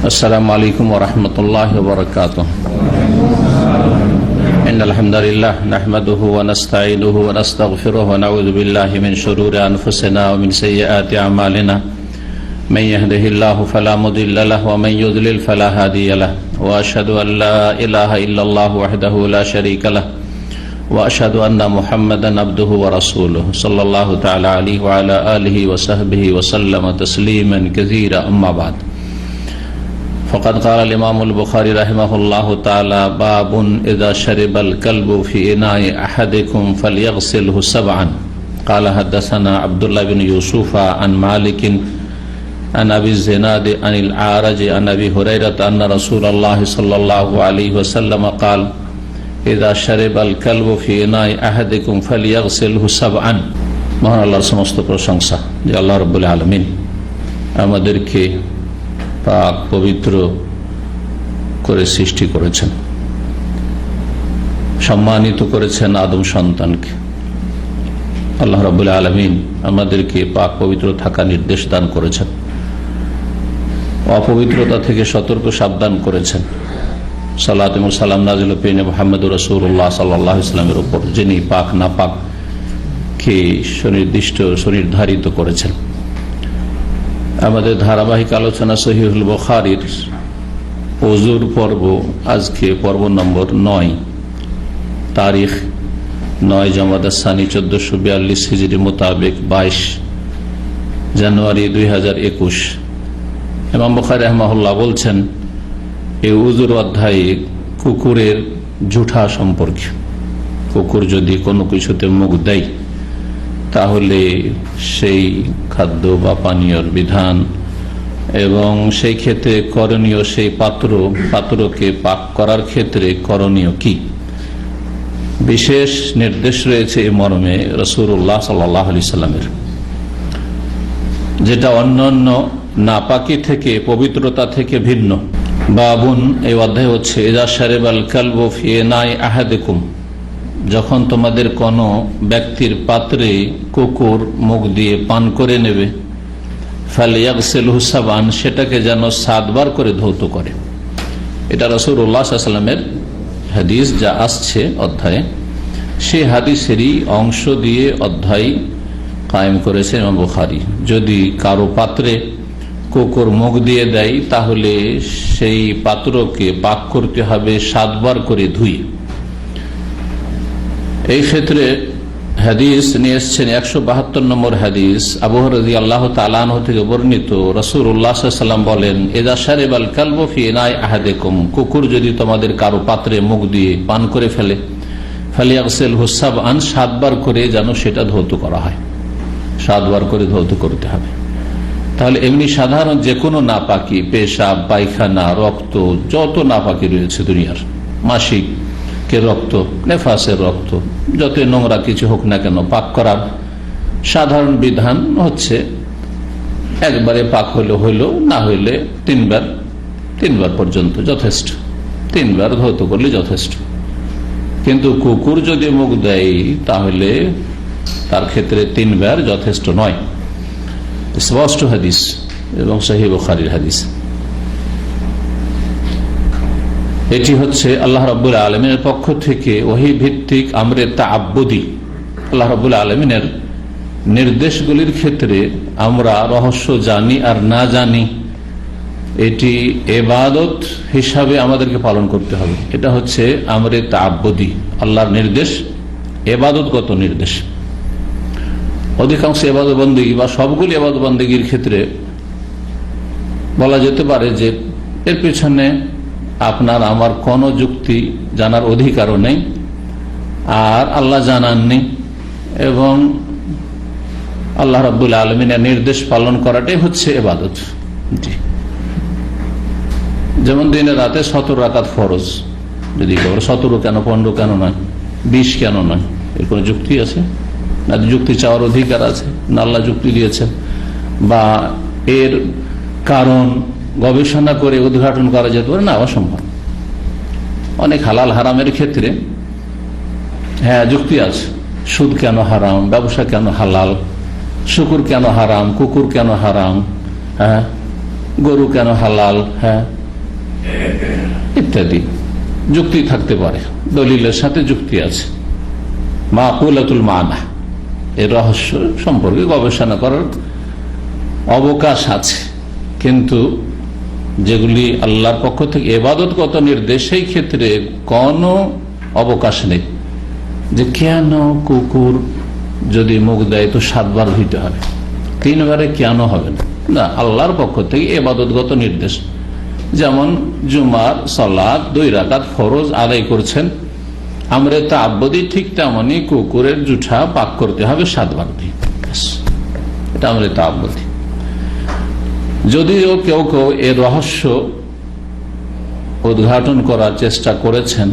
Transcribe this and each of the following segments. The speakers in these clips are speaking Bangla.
अस्सलामु अलैकुम वरहमतुल्लाहि वबरकातुहू। इन्नल हम्दुलिल्लाह नहमदुहु व नस्तईनुहु व नस्तगफिरुहु व नऊज़ु बिल्लाहि मिन शुरूरि अनफुसिना व मिन सय्यिआति अमालिना। मन यहदिहिल्लाहु फला मुदिल्ल लहु व मन युद्लिल फला हादिय लहु व अशहदु अन ला इलाहा इल्लल्लाहु वहदहु ला शरीका लहु व अशहदु अन्न मुहम्मदन अब्दुहु व रसूलुहु सल्लल्लाहु तआला अलैहि व अला आलिहि व सहबिहि व सल्लम तस्लीमन कसीरा। अम्मा बाद फ़क़द क़ाल इमामुल बुख़ारी रहमहुल्लाहु तआला बाबुन इज़ा शरिबल कल्बु फ़ी इनाइ अहदिकुम फ़लयग़सिलहु सबअन। क़ाल हद्दसना अब्दुल्लाह बिन यूसुफ़ अन मालिकिन अन अबी ज़िनाद अनिल आरज अन अबी हुरैरह अन्न रसूलल्लाह सल्लल्लाहु अलैहि वसल्लम क़ाल इज़ा शरिबल कल्बु फ़ी इनाइ अहदिकुम फ़लयग़सिलहु सबअन। মহান আল্লাহর সমস্ত প্রশংসা যে আল্লাহ রাব্বুল আলামিন আমাদেরকে পাক পবিত্র করে সৃষ্টি করেছেন, সম্মানিত করেছেন আদম সন্তানকে। আল্লাহ রাব্বুল আলামিন আমাদেরকে পাক পবিত্র থাকা নির্দেশ দান করেছেন, অপবিত্রতা থেকে সতর্ক সাবধান করেছেন। সালাত এবং সালাম নাযিল পেয়ে মুহাম্মদুর রাসূলুল্লাহ সাল্লাল্লাহু আলাইহি ওয়াসাল্লামের উপর, যিনি পাক না পাক কে সুনির্ধারিত করেছেন। আমাদের ধারাবাহিক আলোচনা সহিহুল বুখারীর ওযুর পর্ব, আজকে পর্ব নম্বর 9, তারিখ 9 জমাদাস সানি 1442 হিজরি মোতাবেক 22 জানুয়ারি 2021। ইমাম বুখারী রাহিমাহুল্লাহ বলছেন এই ওযুর অধ্যায়ে কুকুরের জুঠা সম্পর্কে। কুকুর যদি কোনো কিছুতে মুখ দেয় তাহলে সেই খাদ্য বা পানীয়র বিধান এবং সেই ক্ষেত্রে করণীয়, সেই পাত্রকে পাক করার ক্ষেত্রে করণীয় কি, বিশেষ নির্দেশ রয়েছে এই মর্মে রাসূলুল্লাহ সাল্লাল্লাহু আলাইহি সাল্লামের, যেটা অন্যান্য নাপাকি থেকে, পবিত্রতা থেকে ভিন্ন। বাবুন এই অধ্যায় হচ্ছে ইযা শারিবাল কালবু ফি ইনাই আহাদিকুম, যখন তোমাদের কোনো ব্যক্তির পাত্রে কুকুর মুখ দিয়ে পান করে নেবে, ফালিয়াগসিলহু সাবআন, সেটাকে যেন 7 বার করে ধৌত করে। এটা রাসূলুল্লাহ সাল্লাল্লাহু আলাইহি ওয়াসাল্লামের হাদিস যা আসছে অধ্যায়ে, সেই হাদিসেরই অংশ দিয়ে অধ্যায় কায়েম করেছে ইমাম বুখারী। যদি কারো পাত্রে কুকুর মুখ দিয়ে দেয় তাহলে সেই পাত্রকে পাক করতে হবে 7 বার করে ধুয়ে। এই ক্ষেত্রে হাদিস নিয়ে এসেছেন 172 নম্বর হাদিস, আবু হুরায়রা রাদিয়াল্লাহু তাআলা আনহু থেকে বর্ণিত। রাসূলুল্লাহ সাল্লাল্লাহু আলাইহি ওয়াসাল্লাম বলেন ইযা শারিবাল কালবু ফি ইনাই আহাদিকুম, কুকুর যদি তোমাদের কারো পাত্রে মুখ দিয়ে পান করে ফেলে, ফালিয়াগসিলহু সাবআন, 7 বার করে যেন সেটা ধৌত করা হয়, 7 বার করে ধৌত করতে হবে। তাহলে এমনি সাধারণ যে কোনো নাপাকি, পেশাব, পায়খানা, রক্ত, যত নাপাকি রয়েছে দুনিয়ার, মাসিক কে রক্ত, নেফাসের রক্ত, যত নোংরা কিছু হোক না কেন, পাক করার সাধারণ বিধান হচ্ছে একবারে পাক হইল, না হইলে 3 বার পর্যন্ত যথেষ্ট, 3 বার ধৌত করলে যথেষ্ট। কিন্তু কুকুর যদি মুখ দেয় তাহলে তার ক্ষেত্রে 3 বার যথেষ্ট নয়। স্পষ্ট হাদিস এবং সহিহ বুখারীর হাদিস। এটি হচ্ছে আল্লাহ রাব্বুল আলামিনের পক্ষ থেকে ওহী ভিত্তিক আমরে তাআব্বুদি। আল্লাহ রাব্বুল আলামিনের নির্দেশগুলির ক্ষেত্রে আমরা রহস্য জানি আর না জানি, এটি ইবাদত হিসাবে আমাদেরকে পালন করতে হবে। এটা হচ্ছে আমরে তাআব্বুদি, আল্লাহর নির্দেশ, ইবাদতগত নির্দেশ। অধিকাংশ ইবাদত বন্দেগী বা সবগুলি ইবাদত বন্দেগীর ক্ষেত্রে বলা যেতে পারে যে এর পেছনে আপনার আমার কোনো যুক্তি জানার অধিকারও নেই, আর আল্লাহ জানাননি, এবং আল্লাহ রাব্বুল আলামিনের নির্দেশ পালন করাটাই হচ্ছে ইবাদত। যেমন দিনে রাতে 17 রাকাত ফরজ, যদি 17 কেন, 15 কেন নয়, 20 কেন নয়, এর কোনো যুক্তি আছে না? যুক্তি চাওয়ার অধিকার আছে না? আল্লাহ যুক্তি দিয়েছেন, বা এর কারণ গবেষণা করে উদ্ঘাটন করা যেতে পারে না? অসম্ভব। অনেক হালাল হারামের ক্ষেত্রে হ্যাঁ যুক্তি আছে, সুদ কেন হারাম, ব্যবসা কেন হালাল, শুকুর কেন হারাম, কুকুর কেন হারাম, হ্যাঁ গরু কেন হালাল, হ্যাঁ ইত্যাদি যুক্তি থাকতে পারে, দলিলের সাথে যুক্তি আছে। মাকুলাতুল মানা, এই রহস্য সম্পর্কে গবেষণা করার অবকাশ আছে, কিন্তু যেগুলি আল্লাহর পক্ষ থেকে ইবাদতগত নির্দেশ, সেই ক্ষেত্রে কোনো অবকাশ নেই যে কেন কুকুর যদি মুখ দেয় তো 7 বার ধুইতে হবে, 3 বারে কেন হবে না। আল্লাহর পক্ষ থেকে ইবাদতগত নির্দেশ, যেমন জুমার সালাত 2 রাকাত ফরজ আদায় করছেন আমরে তাআব্বুদি, ঠিক তেমনি কুকুরের জুঠা পাক করতে হবে 7 বার দিয়ে, এটা আমরে তাআব্বুদি। যদিও কেউ কেউ এর রহস্য উদ্ঘাটন করার চেষ্টা করেছেন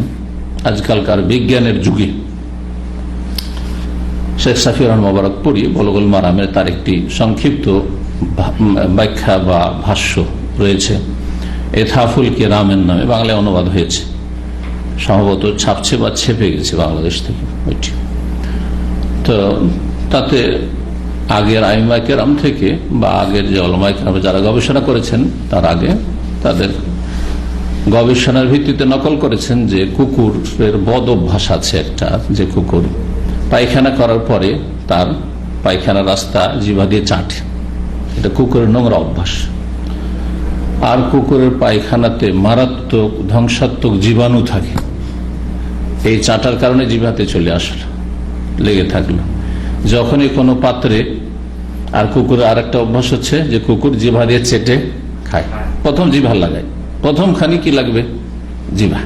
আজকালকার বিজ্ঞানের যুগে, শেখ সাফি রহমান মোবারকপুরি বুলুগুল মারামের তার একটি সংক্ষিপ্ত ব্যাখ্যা বা ভাষ্য রয়েছে, ইতহাফুল কিরামের নামে, বাংলায় অনুবাদ হয়েছে, সম্ভবত ছাপছে বা ছেপে গেছে বাংলাদেশ থেকে ওইটি। তো তাতে আগের আইমা কেরাম থেকে বা আগের যে উলামা কেরাম যারা গবেষণা করেছেন তার আগে তাদের গবেষণার ভিত্তিতে নকল করেছেন যে কুকুরের বদ অভ্যাস আছে একটা, যে কুকুর পায়খানা করার পরে তার পায়খানা রাস্তা জিহ্বা দিয়ে চাটে, এটা কুকুরের নোংরা অভ্যাস। আর কুকুরের পায়খানাতে মারাত্মক ধ্বংসাত্মক জীবাণু থাকে, এই চাটার কারণে জিহ্বাতে চলে আসলো, লেগে থাকলো। যখনই কোনো পাত্রে, আর কুকুরের আর একটা অভ্যাস হচ্ছে যে কুকুর জিহ্বা দিয়ে চেটে খায়, প্রথম জিহ্বা লাগায়, প্রথম খানি কি লাগবে, জিহ্বা।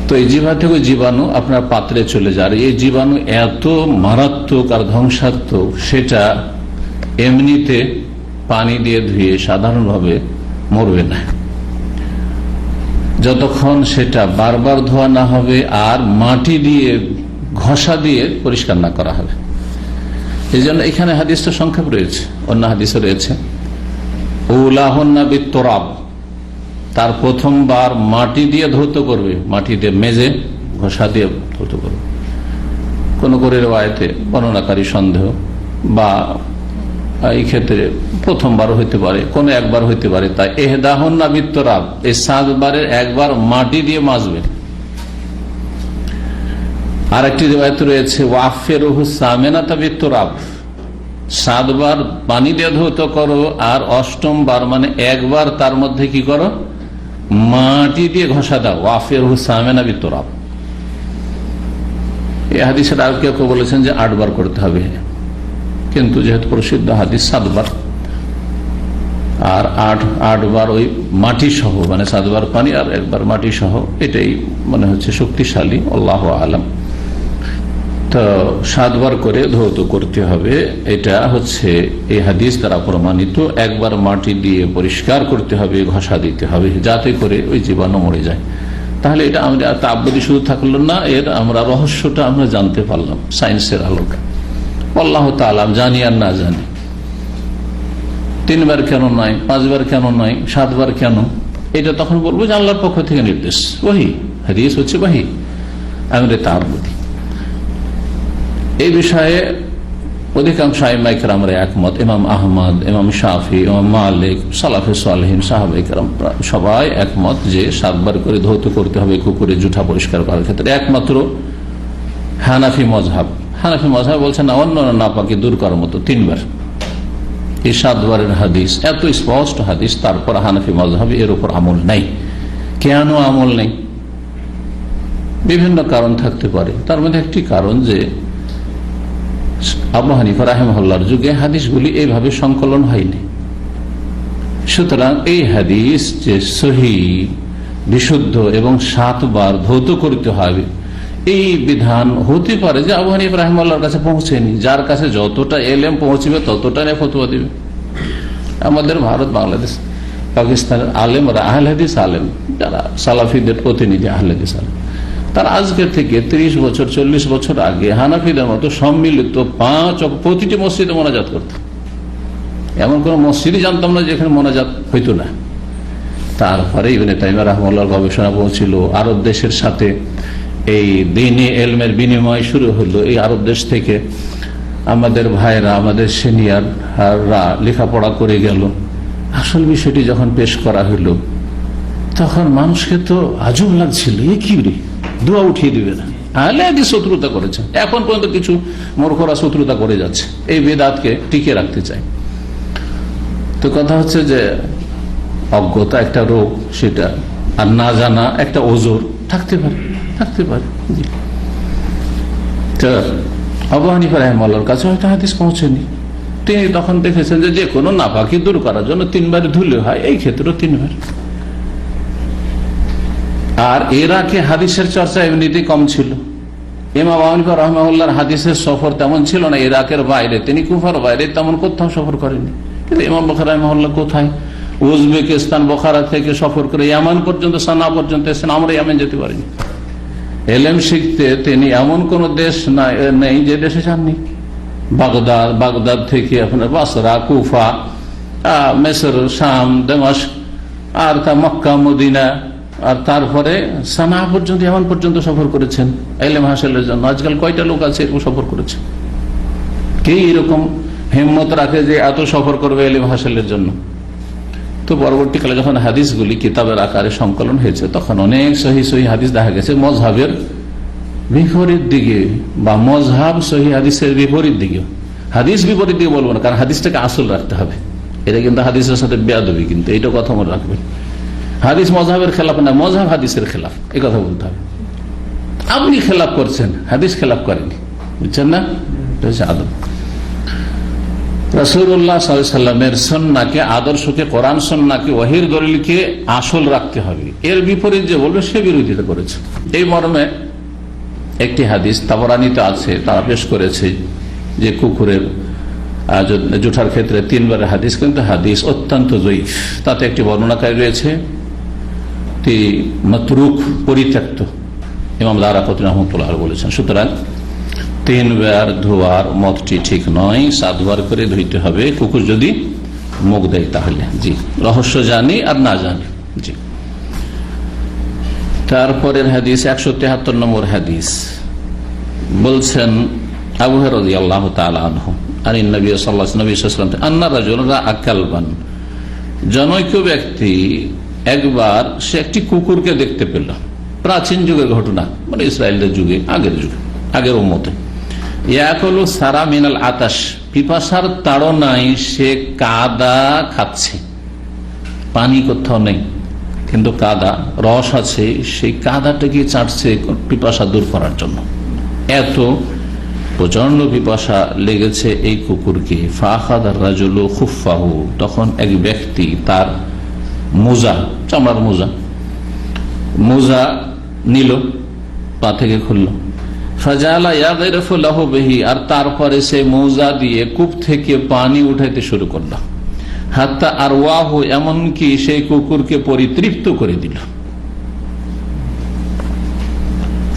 তো এই জিহ্বা থেকে জীবাণু আপনার পাত্রে চলে যায়, আর এই জীবাণু এত মারাত্মক আর ধ্বংসাত্মক, সেটা এমনিতে পানি দিয়ে ধুয়ে সাধারণভাবে মরবে না, যতক্ষণ সেটা বারবার ধোয়া না হবে আর মাটি দিয়ে ঘষা দিয়ে পরিষ্কার না করা হবে। এই জন্য এখানে হাদিসটা সংক্ষেপ রয়েছে, অন্য হাদিসে রয়েছে উলাহুন্না বিত্তরাব, তার প্রথমবার মাটি দিয়ে ধৌত করবে, মাটি দিয়ে মেজে ঘষা দিয়ে ধৌত করবে। কোন করে রিওয়ায়াতে বর্ণনাকারী সন্দেহ, বা এই ক্ষেত্রে প্রথমবার হইতে পারে, কোন একবার হইতে পারে, তাই ইহদাহুন্না বিত্তরাব, এই 7 বারের একবার মাটি দিয়ে মাজবে। আর একটি রিওয়ায়াত রয়েছে ওয়াফিরুহু সামিনাতা বিত্তরাব, 7 বার পানি দিয়ে ধৌত করো, আর 8ম বার মানে একবার তার মধ্যে কি করো, মাটি দিয়ে ঘষা দাও। ওয়াফিরুহু সামিনা বিত্তরাব। এই হাদিসের আর কেউ কেউ বলেছেন যে 8 বার করতে হবে, কিন্তু যেহেতু প্রসিদ্ধ হাদিস 7 বার, আর 8 বার ওই মাটি সহ, মানে 7 বার পানি আর 1 বার মাটি সহ, এটাই মনে হচ্ছে শক্তিশালী, আল্লাহু আলাম। তো 7 বার করে ধৌত করতে হবে, এটা হচ্ছে এই হাদিস দ্বারা প্রমাণিত। 1 বার মাটি দিয়ে পরিষ্কার করতে হবে, ঘষা দিতে হবে, যাতে করে ওই জীবাণু মরে যায়। তাহলে এটা আমরা তাআব্বুদি শুধু থাকলো না, এর আমরা রহস্যটা আমরা জানতে পারলাম সায়েন্সের আলোকে। আল্লাহ তাআলা জানি আর না জানি, 3 বার কেন নয়, 5 বার কেন নয়, 7 বার কেন, এটা তখন বলবো যে আল্লাহর পক্ষ থেকে নির্দেশ, ওহী, হাদিস হচ্ছে ওহী, আমরে তাআব্বুদি। এই বিষয়ে অধিকাংশ আইম্মায়ে কেরামরা একমত, ইমাম আহমদ, ইমাম শাফি, ইমাম মালিক, সালাফে সালেহিন, সাহাবায়ে কেরাম সবাই একমত যে 7 বার করে ধৌত করতে হবে কুকুরের জুঠা পরিষ্কার করার ক্ষেত্রে। একমাত্র হানাফি মযহাব বলছেন না, অন্য নাপাকি দূর করার মতো 3 বার। এই 7 বারের হাদিস এত স্পষ্ট হাদিস, তারপর হানাফি মযহাবে এর উপর আমল নেই। কেন আমল নেই? বিভিন্ন কারণ থাকতে পারে, তার মধ্যে একটি কারণ যে আবু হানিফা রাহিমাহুল্লাহর যুগে হাদিসগুলি এইভাবে সংকলন হয়নি। সুতরাং এই হাদিস যে সহিহ, বিশুদ্ধ এবং 7 বার ধৌত করতে হবে, এই বিধান হতে পারে যে আবু হানিফা রাহিমাহুল্লাহর কাছে পৌঁছেনি। যার কাছে যতটা এলেম পৌঁছবে ততটা নিয়ে ফতোয়া দিবে। আমাদের ভারত, বাংলাদেশ, পাকিস্তানের আলেমরা, আহলে হাদিস আলেম, যারা সালাফিদের প্রতিনিধি আহলে হাদিস আলেম, তার আজকের থেকে 30 বছর 40 বছর আগে হানাফিদের মতো সম্মিলিত 5 প্রতিটি মসজিদে মোনাজাত করত। এমন কোন মসজিদই জানতাম না যেখানে মোনাজাত হইতো না। তারপরে ইবনে তাইমিয়া রাহিমাহুল্লাহর গবেষণা পৌঁছিল, আরব দেশের সাথে এই দ্বীনি ইলমের বিনিময় শুরু হলো। এই আরব দেশ থেকে আমাদের ভাইরা, আমাদের সিনিয়ররা লেখাপড়া করে গেল। আসল বিষয়টি যখন পেশ করা হইল, তখন মানুষকে তো আজব লাগছিল, এ কি রে, দোয়া উঠিয়ে দিবে না, আহলে হাদিস শত্রুতা করেছে। এখন পর্যন্ত কিছু মূর্খরা শত্রুতা করে যাচ্ছে, এই বেদাতকে টিকে রাখতে চায়। তো কথা হচ্ছে যে অজ্ঞতা একটা রোগ, সেটা আর না জানা একটা ওজোর থাকতে পারে। তো আবু হানিফা রাহিমাহুল্লাহর কাছে হয়তো হাদিস পৌঁছেনি, তিনি তখন দেখেছেন যে কোনো নাপাকি দূর করার জন্য 3 বার ধুলে হয়, এই ক্ষেত্রেও 3 বার। আর ইরাকে হাদিসের চর্চা এমনিতেই কম ছিল। ইমাম আবু হানিফা রাহিমাহুল্লাহর হাদিসের সফর তেমন ছিল না। ইরাকের বাইরে, তিনি কুফার বাইরে তেমন কোথাও সফর করেননি। কিন্তু ইমাম বুখারী রাহিমাহুল্লাহ কোথায়, উজবেকিস্তান বোখারা থেকে সফর করে ইয়ামান পর্যন্ত, সানা পর্যন্ত এসেছেন। আমরা ইয়ামান যেতে পারিনি। এলেম শিখতে তিনি এমন কোন দেশ নেই যে দেশে যাননি। বাগদাদ থেকে আপনার বাসরা, কুফা, মিসর, শাম, দামেস্ক, আর তা মক্কা, মদিনা, আর তারপরে সানা পর্যন্ত, ইয়ামান পর্যন্ত সফর করেছেন ইলম হাসিলের জন্য। আজকাল কয়টা লোক আছে এরকম সফর করেছে? কে এরকম হিম্মত রাখে যে এত সফর করবে ইলম হাসিলের জন্য? তো পরবর্তীকালে যখন হাদিসগুলি কিতাবের আকারে সংকলন হয়েছে, তখন অনেক সহি হাদিস দেখা গেছে মজহাবের বিপরীত দিকে, বা মজহাব সহি হাদিসের বিপরীত দিকে। হাদিস বিপরীত দিকে বলবো না, কারণ হাদিসটাকে আসল রাখতে হবে। এটা কিন্তু হাদিসের সাথে বেয়াদবি, কিন্তু এইটা কথা মনে রাখবেন। হাদিস মজহাবের খেলাফ না, মজহাব হাদিসের খেলাফ, এই কথা বলতে হবে। আপনি খেলাফ করছেন, হাদিস খেলাফ করেনি, বুঝছেন না? এটা হচ্ছে আদব। রাসূলুল্লাহ সাল্লাল্লাহু আলাইহি ওয়াসাল্লামের সুন্নাহকে, আদর্শকে, কোরআন সুন্নাহকে, ওহীর দলিলকে আসল রাখতে হবে। এর বিপরীত যে বলবে সে বিরোধিতা করেছে। এই মর্মে একটি হাদিস তাবরানীতে আছে, তারা পেশ করেছে যে কুকুরের জুঠার ক্ষেত্রে 3 বারের হাদিস, কিন্তু হাদিস অত্যন্ত যঈফ। তাতে একটি বর্ণনাকারী রয়েছে মাতরুক, পরিত্যক্ত। ইমাম দারাকুতনী রাহমাতুল্লাহ বলেছেন। সুতরাং 3 বার ধোয়ার মতটি ঠিক নয়, 7 বার করে ধুইতে হবে, কুকুর যদি মুখ দেয় তাহলে। জি, রহস্য জানি আর না জানি। জি, তারপরের হাদিস 173 নম্বর হাদিস বলছেন আবু হুরায়রা রাদিয়াল্লাহু তাআলা আনহু আর নবী সাল্লাল্লাহু আলাইহি ওয়াসাল্লাম আন্না রাজুলান রাআ কালবান, জনৈক ব্যক্তি একবার সে একটি কুকুরকে দেখতে পেল। প্রাচীন যুগের ঘটনা, মানে ইসরায়েলের যুগে, আগের উম্মতে। ইয়াকুলু সারা মিনাল আতাশ, পিপাসার তাড়নায় সে কাদা খাচ্ছে। পানি কোথাও নেই, কিন্তু কাদা রস আছে, সেই কাদাটাকে চাটছে পিপাসা দূর করার জন্য। এত প্রচন্ড পিপাসা লেগেছে এই কুকুরকে। ফাখাদার রাজুলু খুফাহু, তখন এক ব্যক্তি তার মোজা, চামড়ার মোজা নিল, পা থেকে খুলল। ফাজালা ইয়াগরিফু লাহু বিহি, আর তারপরে সে মোজা দিয়ে কূপ থেকে পানি উঠাইতে শুরু করল। হাত্তা আরওয়াহু, এমনকি সেই কুকুরকে পরিতৃপ্ত করে দিল।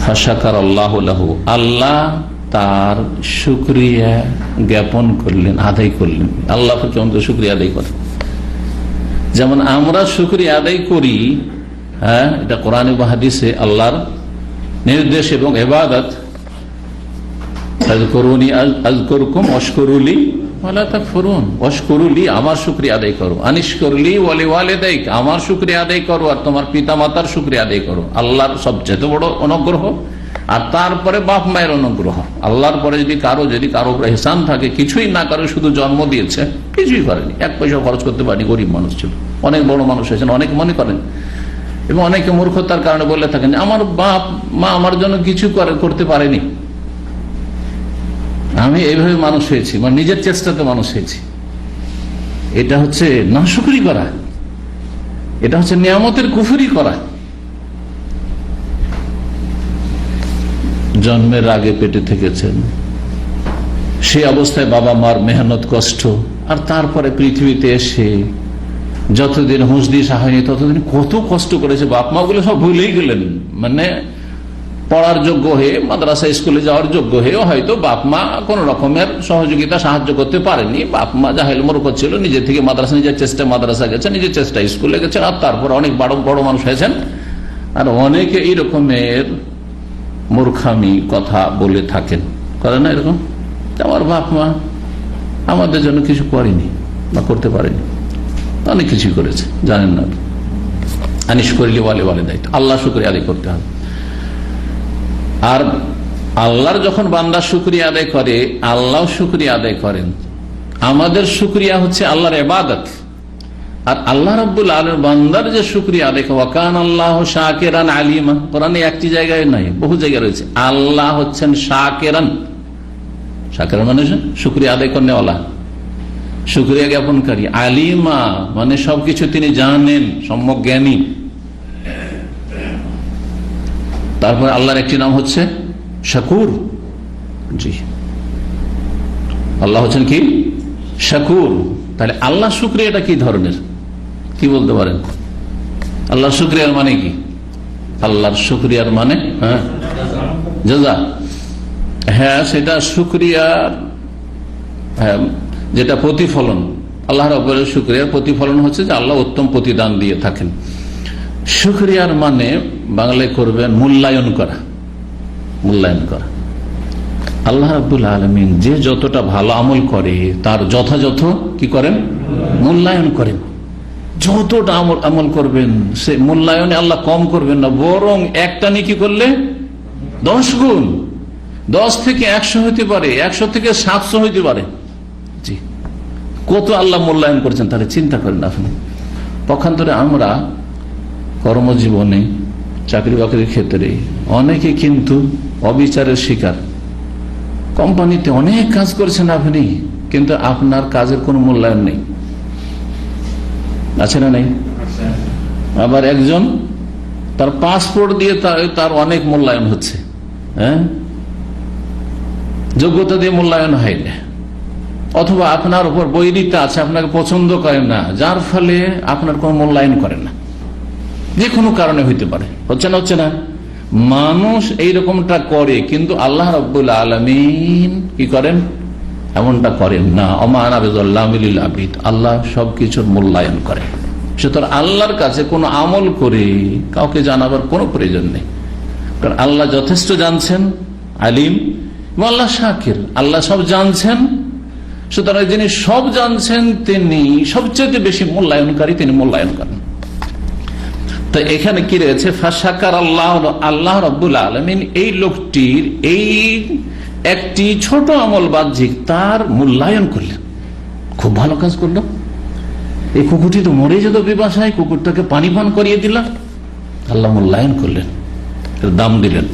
ফাশাকার আল্লাহু লাহু, আল্লাহ তার শুকরিয়া জ্ঞাপন করলেন, আদায় করলেন। আল্লাহ কেমন শুকরিয়া আদায় করে, যেমন আমরা শুকরিয়া আদায় করি। হ্যাঁ, এটা কোরআন এবং হাদিসে আল্লাহর নির্দেশ এবং ইবাদত। আযকুরুনি আযকুরকুম ওয়াশকুরুলি ওয়ালা তাকফুরুন, ওয়াশকুরুলি, আমার শুকরিয়া আদায় করো, আনিশকুরলি ওয়ালিওয়ালিদাইক, আমার শুকরিয়া আদায় করো আর তোমার পিতামাতার শুকরিয়া আদায় করো। আল্লাহর সবচেয়ে বড় অনুগ্রহ, আর তারপরে বাপ মায়ের অনুগ্রহ। আল্লাহর পরে যদি কারো ইহসান থাকে, কিছুই না করে, শুধু জন্ম দিয়েছে, কিছুই করেনি, 1 পয়সা খরচ করতে পারেনি, গরিব মানুষ ছিল। অনেক বড় মানুষ হয়েছেন, অনেক মনে করেন, এবং অনেকে মূর্খতার কারণে বলে থাকেন আমার বাপ মা আমার জন্য কিছু করতে পারেনি, আমি এইভাবে মানুষ হয়েছি, মানে নিজের চেষ্টাতে মানুষ হয়েছি। এটা হচ্ছে নাশুকরি করা, এটা হচ্ছে নিয়ামতের কুফরি করা। জন্মের আগে পেটে থেকেছেন, সেই অবস্থায় বাবা মার মেহনত কষ্ট, আর তারপরে পৃথিবীতে এসে যতদিন হুঁশ দিশা হয়নি ততদিন কত কষ্ট করেছে। বাপ মা গুলো সব ভুলেই গেলেন, মানে পড়ার যোগ্য হয়ে, মাদ্রাসা স্কুলে যাওয়ার যোগ্য হয়ে হয়তো বাপ মা কোন রকমের সহযোগিতা সাহায্য করতে পারেনি। বাপ মা জাহেল মূর্খ ছিল, নিজে থেকে মাদ্রাসা, নিজের চেষ্টা মাদ্রাসা গেছে, নিজের চেষ্টা স্কুলে গেছেন, আর তারপর অনেক বড় মানুষ হয়েছেন। আর অনেকে এই রকমের মূর্খামি কথা বলে থাকেন, করে না এরকম? আমার বাপ মা আমাদের জন্য কিছু করেনি বা করতে পারেনি, অনেক কিছু করেছে, জানেন না। আনিশকুরলি ওয়ালি ওয়ালিদাইকা, আল্লাহ শুকরিয়া আদায় করতে হবে। আর আল্লাহর যখন বান্দা শুকরিয়া আদায় করে, আল্লাহ শুকরিয়া আদায় করেন। আমাদের শুকরিয়া হচ্ছে আল্লাহর ইবাদত, আর আল্লাহ রাব্বুল আলামিন বান্দার যে শুকরিয়া আদায় করে, ওয়াকান আল্লাহু শাকিরান আলিমা। কোরআনে একটি জায়গায় নয়, বহু জায়গায় রয়েছে আল্লাহ হচ্ছেন শাকিরান। শাকিরান মানে শুকরিয়া আদায় করনেওয়ালা, শুকরিয়া জ্ঞাপনকারী। আলিমা মানে সবকিছু তিনি জানেন, সম্যক জ্ঞানী। তারপর আল্লাহর একটি নাম হচ্ছে শাকুর। জি, আল্লাহ হচ্ছেন কি? শাকুর। তাহলে আল্লাহ শুকরিয়াটা কি ধরনের, কি বলতে পারেন? আল্লাহ শুকরিয়ার মানে কি? আল্লাহর শুকরিয়ার মানে জাযা। হ্যাঁ, সেটা শুকরিয়ার যেটা প্রতিফলন, আল্লাহ রাব্বুল শুকরিয়ার প্রতিফলন হচ্ছে যে আল্লাহ উত্তম প্রতিদান দিয়ে থাকেন। শুকরিয়ার মানে বাংলায় করবেন মূল্যায়ন করা। মূল্যায়ন করা, আল্লাহ রাব্বুল আলামিন যে যতটা ভালো আমল করে তার যথাযথ কি করেন? মূল্যায়ন করেন। যতটা আমল করবেন সে মূল্যায়নে আল্লাহ কম করবেন না, বরং একটা নেকি করলে 10 গুণ, 10 থেকে 100 হইতে পারে, 100 থেকে 700 হইতে পারে। জি, কত আল্লাহ মূল্যায়ন করেছেন তাহলে চিন্তা করেন আপনি। পক্ষান্তরে আমরা কর্মজীবনে, চাকরি বাকরির ক্ষেত্রে অনেকে কিন্তু অবিচারের শিকার। কোম্পানিতে অনেক কাজ করেছেন আপনি, কিন্তু আপনার কাজের কোনো মূল্যায়ন নেই, আছে না? নেই। আবার একজন তার পাসপোর্ট দিয়ে তার অনেক মূল্যায়ন হচ্ছে, হ্যাঁ, যোগ্যতা দিয়ে মূল্যায়ন হয় না। অথবা আপনার উপর বৈরিতা আছে, আপনাকে পছন্দ করেন না, যার ফলে আপনার কোনো মূল্যায়ন করেন না। যে কোনো কারণে হইতে পারে, হচ্ছে না? হচ্ছে না? মানুষ এইরকমটা করে, কিন্তু আল্লাহ রাব্বুল আলামিন কি করেন? এমনটা করেন না। ওমা আনা বিযাল্লামিল লিল আবিদ, আল্লাহ সবকিছুর মূল্যায়ন করেন। সুতরাং আল্লাহর কাছে কোনো আমল করে কাউকে জানাবার কোনো প্রয়োজন নেই, কারণ আল্লাহ যথেষ্ট জানছেন, আলিম, আল্লাহ শাকির, আল্লাহ সব জানছেন। সুতরাং যিনি সব জানছেন তিনি সবচেয়ে বেশি মূল্যায়নকারী, তিনি মূল্যায়ন করেন। তো এখানে কি রয়েছে? ফাশাকার আল্লাহ, আল্লাহ রাব্বুল আলামিন এই লোকটির এই একটি ছোট আমল বাহ্যিক তার মূল্যায়ন করলেন। খুব ভালো কাজ করলো, এই কুকুরটি তো মরে যেত পিপাসায়, কুকুরটাকে পানি পান করিয়ে দিলাম, আল্লাহ মূল্যায়ন করলেন, দাম দিলেন।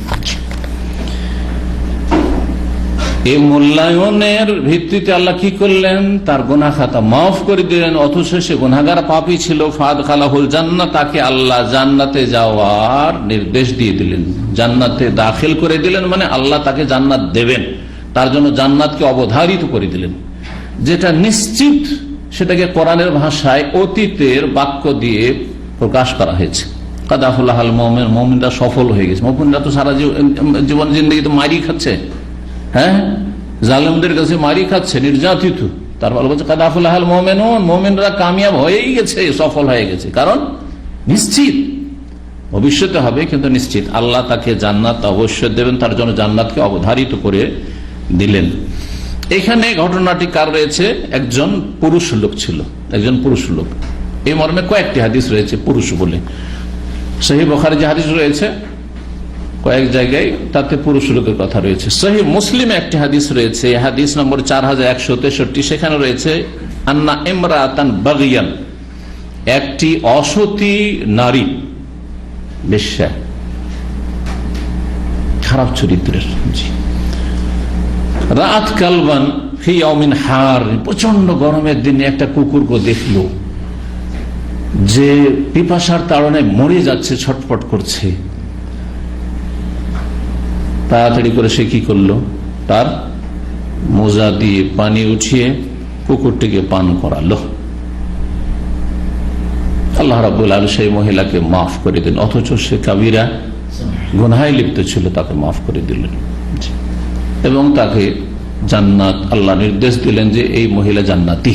এই মূল্যায়নের ভিত্তিতে আল্লাহ কি করলেন? তার গুনাহ খাতা মাফ করে দিলেন। অথচ সে গুনাহগার পাপী ছিল। ফাদখালাহুল জান্নাহ, তাকে আল্লাহ জান্নাতে যাওয়ার নির্দেশ দিয়ে দিলেন, জান্নাতে দাখিল করে দিলেন। মানে আল্লাহ তাকে জান্নাত দেবেন, তার জন্য জান্নাতকে অবধারিত করে দিলেন। যেটা নিশ্চিত সেটাকে কোরআনের ভাষায় অতীতের বাক্য দিয়ে প্রকাশ করা হয়েছে। কাদ আফলাহাল মুমিন, মুমিনরা সফল হয়ে গেছে। মুমিনরা তো সারা জীবন জিন্দগিতে মারি খাচ্ছে, হ্যাঁ, জালেমদের কাছে মারি খাচ্ছে, নির্যাতিত। তারপর বলছে কাদ আফলাহাল মুমিনুন, মুমিনরা কামিয়াব হয়েই গেছে, সফল হয়ে গেছে। কারণ নিশ্চিত ভবিষ্যতে হবে, কিন্তু নিশ্চিত আল্লাহ তাকে জান্নাত অবশ্যই দেবেন, তার জন্য জান্নাতকে অবধারিত করে দিলেন। এখানে ঘটনাটি কার রয়েছে? একজন পুরুষ লোক ছিল, একজন পুরুষ লোক। এই মর্মে কয়েকটি হাদিস রয়েছে পুরুষ বলে। সহিহ বুখারী যে হাদিস রয়েছে কয়েক জায়গায় তাতে পুরুষ লোকের কথা রয়েছে। সহিহ মুসলিমে একটি হাদিস রয়েছে, হাদিস নম্বর 4163, সেখানে রয়েছে আন্না ইমরাতান বাগিয়ান, একটি অসতী নারী, বেশ্যা, খারাপ চরিত্রের, রাত কালবান ফি ইয়াউমিন হার, প্রচন্ড গরমের দিনে একটা কুকুরকে দেখলো যে পিপাসার তাড়নে মরে যাচ্ছে, ছটফট করছে। তাড়াতাড়ি করে সে কি করলো? তার মোজা দিয়ে পানি উঠিয়ে কুকুরটিকে পান করালো। আল্লাহ রাব্বুল আলামিন সেই মহিলাকে মাফ করে দিলেন, অথচ সে কাবিরা গুনাহে লিপ্ত ছিল, তাকে মাফ করে দিলেন এবং তাকে জান্নাত আল্লাহ নির্দেশ দিলেন যে এই মহিলা জান্নাতি।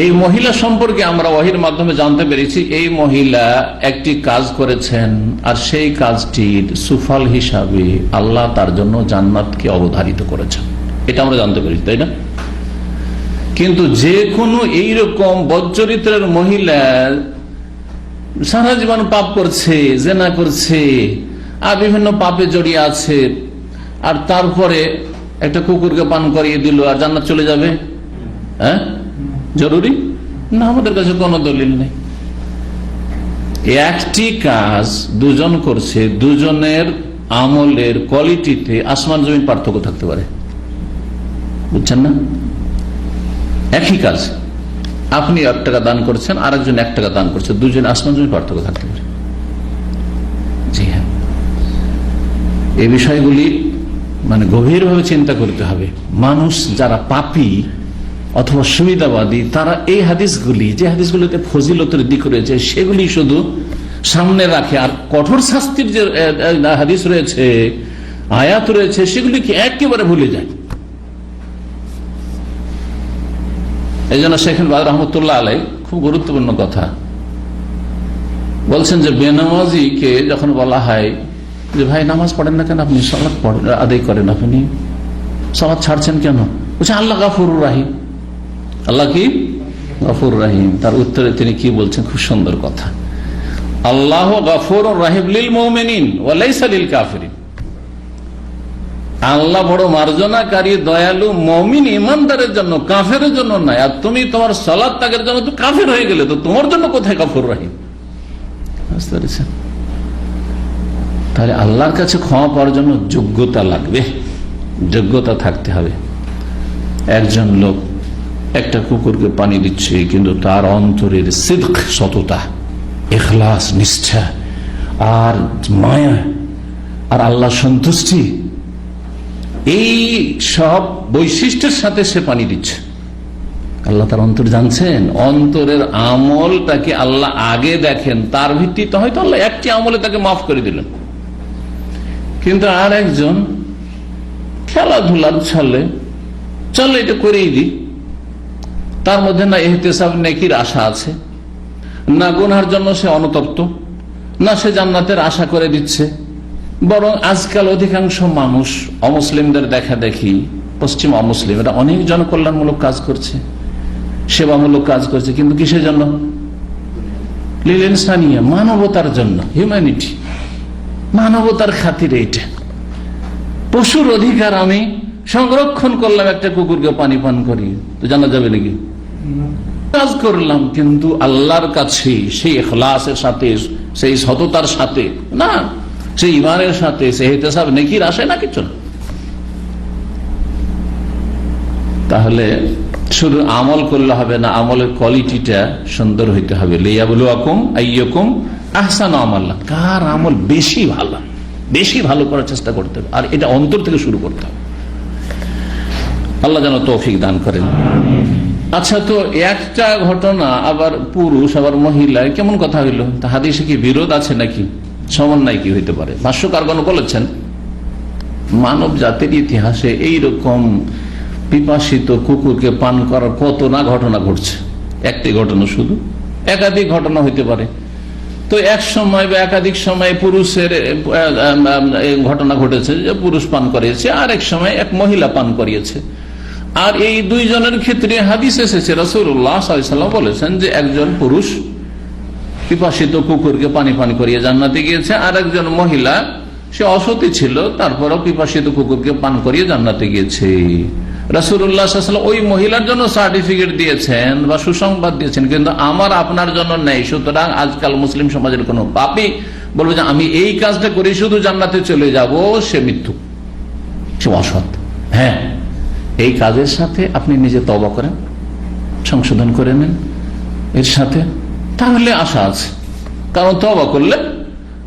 এই মহিলা সম্পর্কে আমরা ওহীর মাধ্যমে জানতে পেরেছি এই মহিলা একটি কাজ করেছেন, আর সেই কাজটির সুফল হিসাবে আল্লাহ তার জন্য জান্নাতকে অবধারিত করেছেন। এটা আমরা জানতে পেরেছি, তাই না? কিন্তু যে কোনো এইরকম বদচরিত্রের মহিলা সারা জীবন পাপ করছে, জেনা করছে আর বিভিন্ন পাপে জড়িয়ে আছে, আর তারপরে একটা কুকুরকে পান করিয়ে দিল আর জান্নাত চলে যাবে? হ্যাঁ, জরুরি না, আমাদের কাছে কোনো দলিল নেই। একটি কাজ দুজন করছে, দুজনের আমলের কোয়ালিটিতে আসমান জমিন পার্থক্য থাকতে পারে, বুঝছেন না? একই কাজ, আপনি 1 টাকা দান করছেন, আরেকজন 1 টাকা দান করছে, দুজন আসমান জমিন পার্থক্য থাকতে পারে। জি হ্যাঁ, এই বিষয়গুলি মানে গভীরভাবে চিন্তা করতে হবে। মানুষ যারা পাপী অথবা সুবিধাবাদী, তারা এই হাদিসগুলি, যে হাদিসগুলিতে ফজিলতের দিক রয়েছে, সেগুলি শুধু সামনে রাখে, আর কঠোর শাস্তির যে হাদিস রয়েছে, আয়াত রয়েছে, সেগুলিকে একেবারে ভুলে যায়। এই জন্য শেখ রহমতুল্লাহ আলাই খুব গুরুত্বপূর্ণ কথা বলছেন যে বেনামাজিকে যখন বলা হয় যে ভাই নামাজ পড়েন না কেন, আপনি সালাত আদায় করেন, আপনি সালাত ছাড়ছেন কেন? বলছে আল্লাহ গাফুরুর রাহিম। আল্লাহ কি? গাফুর রাহিম। তার উত্তরে তিনি কি বলছেন? খুব সুন্দর কথা, আল্লাহ গাফুরুর রাহিম লিল মুমিনিন ওয়া লাইসা লিল কাফিরিন। আল্লাহ বড় মার্জনাকারী, দয়ালু মুমিন ইমানদারের জন্য, কাফেরের জন্য নয়। আর তুমি তোমার সালাত ত্যাগের জন্য তো কাফের হয়ে গেলে, তো তোমার জন্য কোথায় গাফুর রাহিম? বুঝতে পেরেছেন? তাহলে আল্লাহর কাছে ক্ষমা পাওয়ার জন্য যোগ্যতা লাগবে, যোগ্যতা থাকতে হবে। একজন লোক একটা কুকুরকে পানি দিচ্ছে, কিন্তু তার অন্তরের সিদক, সততা, ইখলাস, নিষ্ঠা আর মায়া আর আল্লাহ সন্তুষ্টি, এই সব বৈশিষ্ট্যের সাথে সে পানি দিচ্ছে। আল্লাহ তার অন্তর জানছেন, অন্তরের আমলটাকে আল্লাহ আগে দেখেন, তার ভিত্তিতে হয়তো আল্লাহ একটি আমলে তাকে মাফ করে দিলেন। কিন্তু আর একজন খেলাধুলার ছলে চলো এটা করেই দিই, তার মধ্যে না ইহতিসাব নেকির আশা আছে, না গুনার জন্য সে অনুতপ্ত, না সে জান্নাতের আশা করে দিচ্ছে। বরং আজকাল অধিকাংশ মানুষ অমুসলিমদের দেখা দেখি, পশ্চিম অমুসলিমরা অনেক জনকল্যাণমূলক কাজ করছে, সেবামূলক কাজ করছে, কিন্তু কিসের জন্য? লিল ইনসানিয়া, মানবতার জন্য, হিউম্যানিটি, মানবতার খাতিরে। এটা পশুর অধিকার আমি সংরক্ষণ করলাম, একটা কুকুরকে পানি পান করি, তো জানা যাবে নাকি? কাজ করলাম, কিন্তু আল্লাহর কাছে সেই ইখলাসের সাথে, সেই সততার সাথে না, সেই ইমানের সাথে, সেই ইহতিসাব নেকির আশায় না, কিছু না। তাহলে শুধু আমল করলে হবে না, আমলের কোয়ালিটিটা সুন্দর হইতে হবে। লিয়াবলুয়াকুম আইয়ুকুম আহসানু আমালা, কার আমল বেশি ভালো, বেশি ভালো করার চেষ্টা করতে হবে, আর এটা অন্তর থেকে শুরু করতে হবে। আল্লাহ যেন তৌফিক দান করেন। আচ্ছা, তো একটা ঘটনা আবার পুরুষ আবার মহিলা, কেমন কথা হইল? তা হাদিসে কি বিরোধ আছে নাকি সমন্বয় কি হইতে পারে? ভাষ্যকারগণ বলেছেন, মানব জাতির ইতিহাসে এইরকম পিপাসিত কুকুরকে পান করার কত না ঘটনা ঘটছে। একটি ঘটনা শুধু, একাধিক ঘটনা হইতে পারে। তো এক সময় বা একাধিক সময় পুরুষের ঘটনা ঘটেছে যে পুরুষ পান করিয়েছে, আর এক সময় এক মহিলা পান করিয়েছে। আর এই দুইজনের ক্ষেত্রে হাদিস এসেছে, রাসূলুল্লাহ সাল্লাল্লাহু আলাইহি ওয়াসাল্লাম বলেছেন যে একজন পুরুষ পিপাসিত কুকুরকে পানি পান করিয়ে জান্নাতে গিয়েছে, আর একজন মহিলা সে অসতী ছিল, তারপরও পিপাসিত কুকুরকে পান করিয়ে জান্নাতে গিয়েছে। রাসূলুল্লাহ সাল্লাল্লাহু আলাইহি ওয়াসাল্লাম ওই মহিলার জন্য সার্টিফিকেট দিয়েছেন বা সুসংবাদ দিয়েছেন, কিন্তু আমার আপনার জন্য নেই। সুতরাং আজকাল মুসলিম সমাজের কোন পাপী বলবে যে আমি এই কাজটা করি শুধু জান্নাতে চলে যাব, সে মিথ্যু, সে অসৎ। হ্যাঁ, এই কাজের সাথে আপনি নিজে তওবা করেন, সংশোধন করে নেন এর সাথে, তাহলে আশা আছে। কারণ তওবা করলে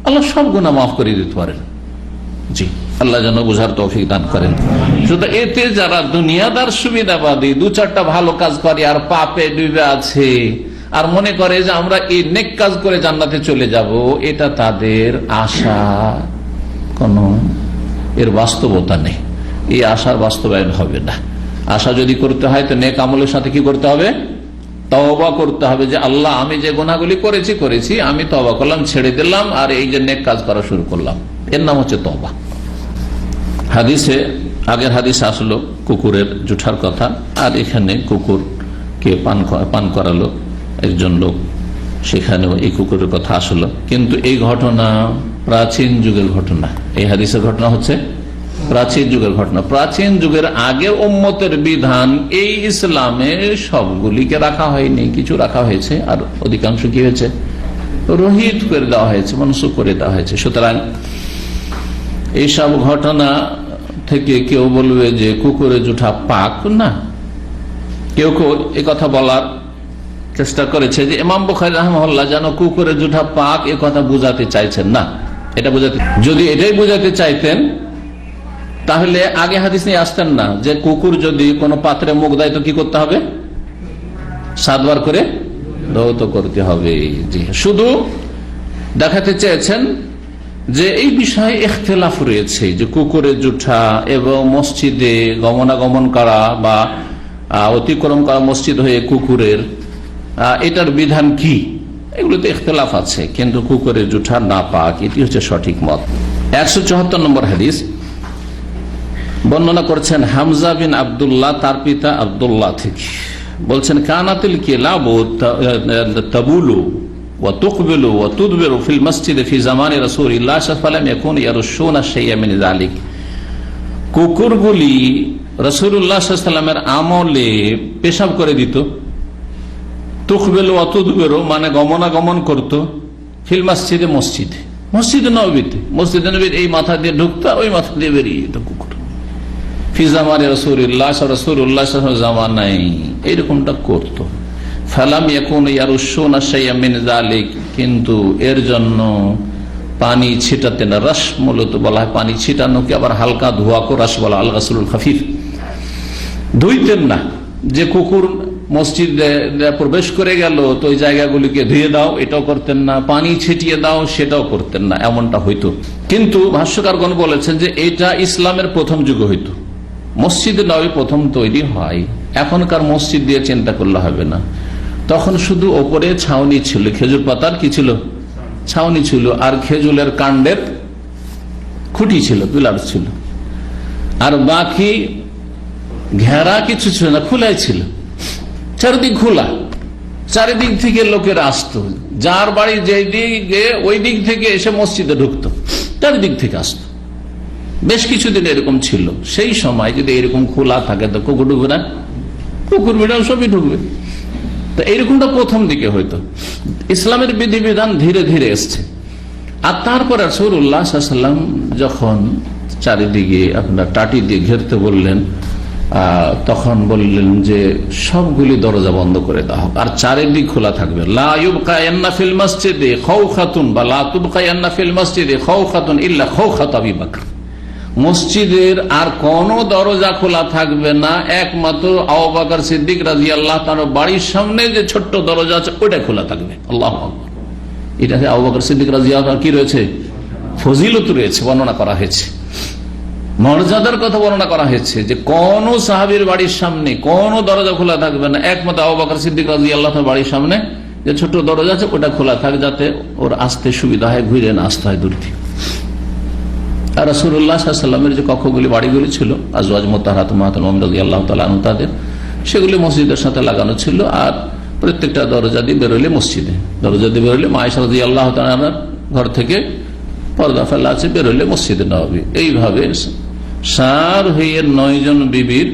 আল্লাহ সব গুনাহ মাফ করে দিতে পারেন। জি, আল্লাহ যেন বুঝার তৌফিক দান করেন। শুধু এতে যারা দুনিয়াদার সুবিধাবাদী, 2-4টা ভালো কাজ করে আর পাপে ডুবে আছে, আর মনে করে যে আমরা এই নেক কাজ করে জান্নাতে চলে যাব, এটা তাদের আশা, কোন এর বাস্তবতা নেই। এই আশার বাস্তবায়ন হবে না। আশা যদি করতে হয় তো নেক আমলের সাথে কি করতে হবে? তওবা করতে হবে যে আল্লাহ আমি যে গুনাহগুলি করেছি আমি তওবা করলাম, ছেড়ে দিলাম, আর এই যে নেক কাজ করা শুরু করলাম, এর নাম হচ্ছে তওবা। হাদিসে, আগের হাদিসে আসলো কুকুরের জুঠার কথা, আর এখানে কুকুর কে পান করালো একজন লোক, সেখানেও এই কুকুরের কথা আসলো। কিন্তু এই ঘটনা প্রাচীন যুগের ঘটনা, এই হাদিসের ঘটনা হচ্ছে প্রাচীন যুগের ঘটনা। প্রাচীন যুগের আগে উম্মতের বিধান এই ইসলামে সবগুলিকে রাখা হয়নি, কিছু রাখা হয়েছে, আর অধিকাংশ কি হয়েছে, রহিত করে দেওয়া হয়েছে, মনসুখ করে দেওয়া হয়েছে। সুতরাং এইসব ঘটনা থেকে কেউ বলবে যে কুকুরের জুঠা পাক না। কেউ কেউ এ কথা বলার চেষ্টা করেছে যে ইমাম বুখারী রাহিমাহুল্লাহ যেন কুকুরের জুঠা পাক এ কথা বুঝাতে চাইছেন না। এটা বুঝাতে, যদি এটাই বুঝাতে চাইতেন তাহলে আগে হাদিস নিয়ে আসতেন না যে কুকুর যদি কোনো পাত্রে মুখ দেয় তো কি করতে হবে, 7 বার করে ধৌত করতে হবে। জি, শুধু দেখাতে চেয়েছেন যে এই বিষয়ে ইখতিলাফ রয়েছে, যে কুকুরের জুঠা এবং মসজিদে গমনাগমন করা বা অতিক্রম করা মসজিদ হয়ে কুকুরের, এটার বিধান কি, এগুলোতে ইখতিলাফ আছে, কিন্তু কুকুরের জুঠা না পাক, এটি হচ্ছে সঠিক মত। 174 নম্বর হাদিস বর্ণনা করছেন হামজা বিন আব্দুল্লাহ, তার পিতা আব্দুল্লাহ থেকে, বলছেন কানাতিল কিলাবু তাবুলু ওয়া তুকবিলু ওয়া তুদবিরু ফিল মসজিদে ফি জামানি রাসূলিল্লাহ সাল্লাল্লাহু আলাইহি ওয়াসাল্লাম ইয়াকুনু ইয়ারুশুনা শাইআ মিন যালিক। কুকুরগুলি রাসূলুল্লাহ সাল্লাল্লাহু আলাইহি ওয়াসাল্লামের আমলে পেশাব করে দিত। তুকবিলু ওয়া তুদবিরু মানে গমনাগমন করত, ফিল মসজিদে মসজিদে নববীতে, মসজিদে নববীর এই মাথা দিয়ে ঢুকতো, ওই মাথা দিয়ে বেরিয়ে যেত কুকুর। ফি জামানি রাসূলিল্লাহ রাসূলুল্লাহ সাল্লাল্লাহু আলাইহি ওয়াসাল্লাম জামানায় এইরকমটা করতো। ফালাম ইয়াকুনু ইয়ারুশুনা শাইআ মিন যালিক, কিন্তু এর জন্য পানি ছিটাতেন না। রাশ মূলত বলা হয় পানি ছিটানোকে, আবার হালকা ধোয়াকে রাশ বলা, আল গাসলুল খাফিফ। ধুইতেন না, যে কুকুর মসজিদে প্রবেশ করে গেল তো ওই জায়গাগুলিকে ধুয়ে দাও, এটাও করতেন না, পানি ছিটিয়ে দাও সেটাও করতেন না, এমনটা হইতো। কিন্তু ভাষ্যকারগণ বলেছেন যে এটা ইসলামের প্রথম যুগে হইতো, মসজিদে নববী প্রথম তৈরি হয়। এখনকার মসজিদ দিয়ে চিন্তা করলে হবে না, তখন শুধু ওপরে ছাউনি ছিল, খেজুর পাতার কি ছিল, ছাউনি ছিল, আর খেজুরের কাণ্ডের খুঁটি ছিল, পিলার ছিল, আর বাকি ঘেরা কিছু ছিল না, খোলাই ছিল, চারিদিক খোলা, চারিদিক থেকে লোকেরা আসতো, যার বাড়ি যেই দিকে ওই দিক থেকে এসে মসজিদে ঢুকতো, চারিদিক থেকে আসতো। বেশ কিছুদিন এরকম ছিল। সেই সময় যদি এরকম খোলা থাকে তো কুকুর ঢুকবে না, কুকুর বিড়াল সবই ঢুকবে। তো এইরকমটা প্রথম দিকে হয়তো, ইসলামের বিধিবিধান ধীরে ধীরে এসছে। আর তারপরে রাসূলুল্লাহ সাল্লাল্লাহু আলাইহি ওয়াসাল্লাম যখন চারিদিকে আপনার টাটি দিয়ে ঘেরতে বললেন, তখন বললেন যে সবগুলি দরজা বন্ধ করে দেওয়া হোক, আর চারিদিক খোলা থাকবে। লা ইউবকায়ান্না ফিল মসজিদে খাওখাতুন বা লা তুবকায়ান্না ফিল মসজিদে খাওখাতুন ইল্লা খাওখাত আবী বকর। মসজিদের আর কোন দরজা খোলা থাকবে না, একমাত্র আবু বকর সিদ্দিক রাদিয়াল্লাহু তাআলা বাড়ির সামনে যে ছোট্ট দরজা আছে ওটা খোলা থাকবে। আল্লাহু আকবার। এটা আবু বকর সিদ্দিক রাদিয়াল্লাহু তাআলা কি রয়েছে, ফজিলত রয়েছে, বর্ণনা করা হয়েছে, মর্যাদার কথা বর্ণনা করা হয়েছে যে কোন সাহাবীর বাড়ির সামনে কোন দরজা খোলা থাকবে না, একমাত্র আবু বকর সিদ্দিক রাদিয়াল্লাহু তাআলা বাড়ির সামনে যে ছোট্ট দরজা আছে ওটা খোলা থাকে, যাতে ওর আসতে সুবিধা হয়, ঘুরে না আসতে হয় দূর থেকে। আর রাসূলুল্লাহ সাল্লাল্লাহু আলাইহি ওয়াসাল্লামের যে কক্ষগুলি, বাড়িগুলি ছিল, আজওয়াজ মুতাহহারাত উম্মাহাতুল মুমিনিন রাদিয়াল্লাহু তাআলা আনহা, তাদের সেগুলি মসজিদের সাথে লাগানো ছিল। আর প্রত্যেকটা দরজা দিয়ে বেরোলে মসজিদে, দরজা দিয়ে বেরোলে মা আয়েশা রাদিয়াল্লাহু তাআলা আনহার ঘর থেকে পর্দা ফেলা আছে, বেরোলে মসজিদে নববী। এইভাবে সার হয়ে 9 জন বিবির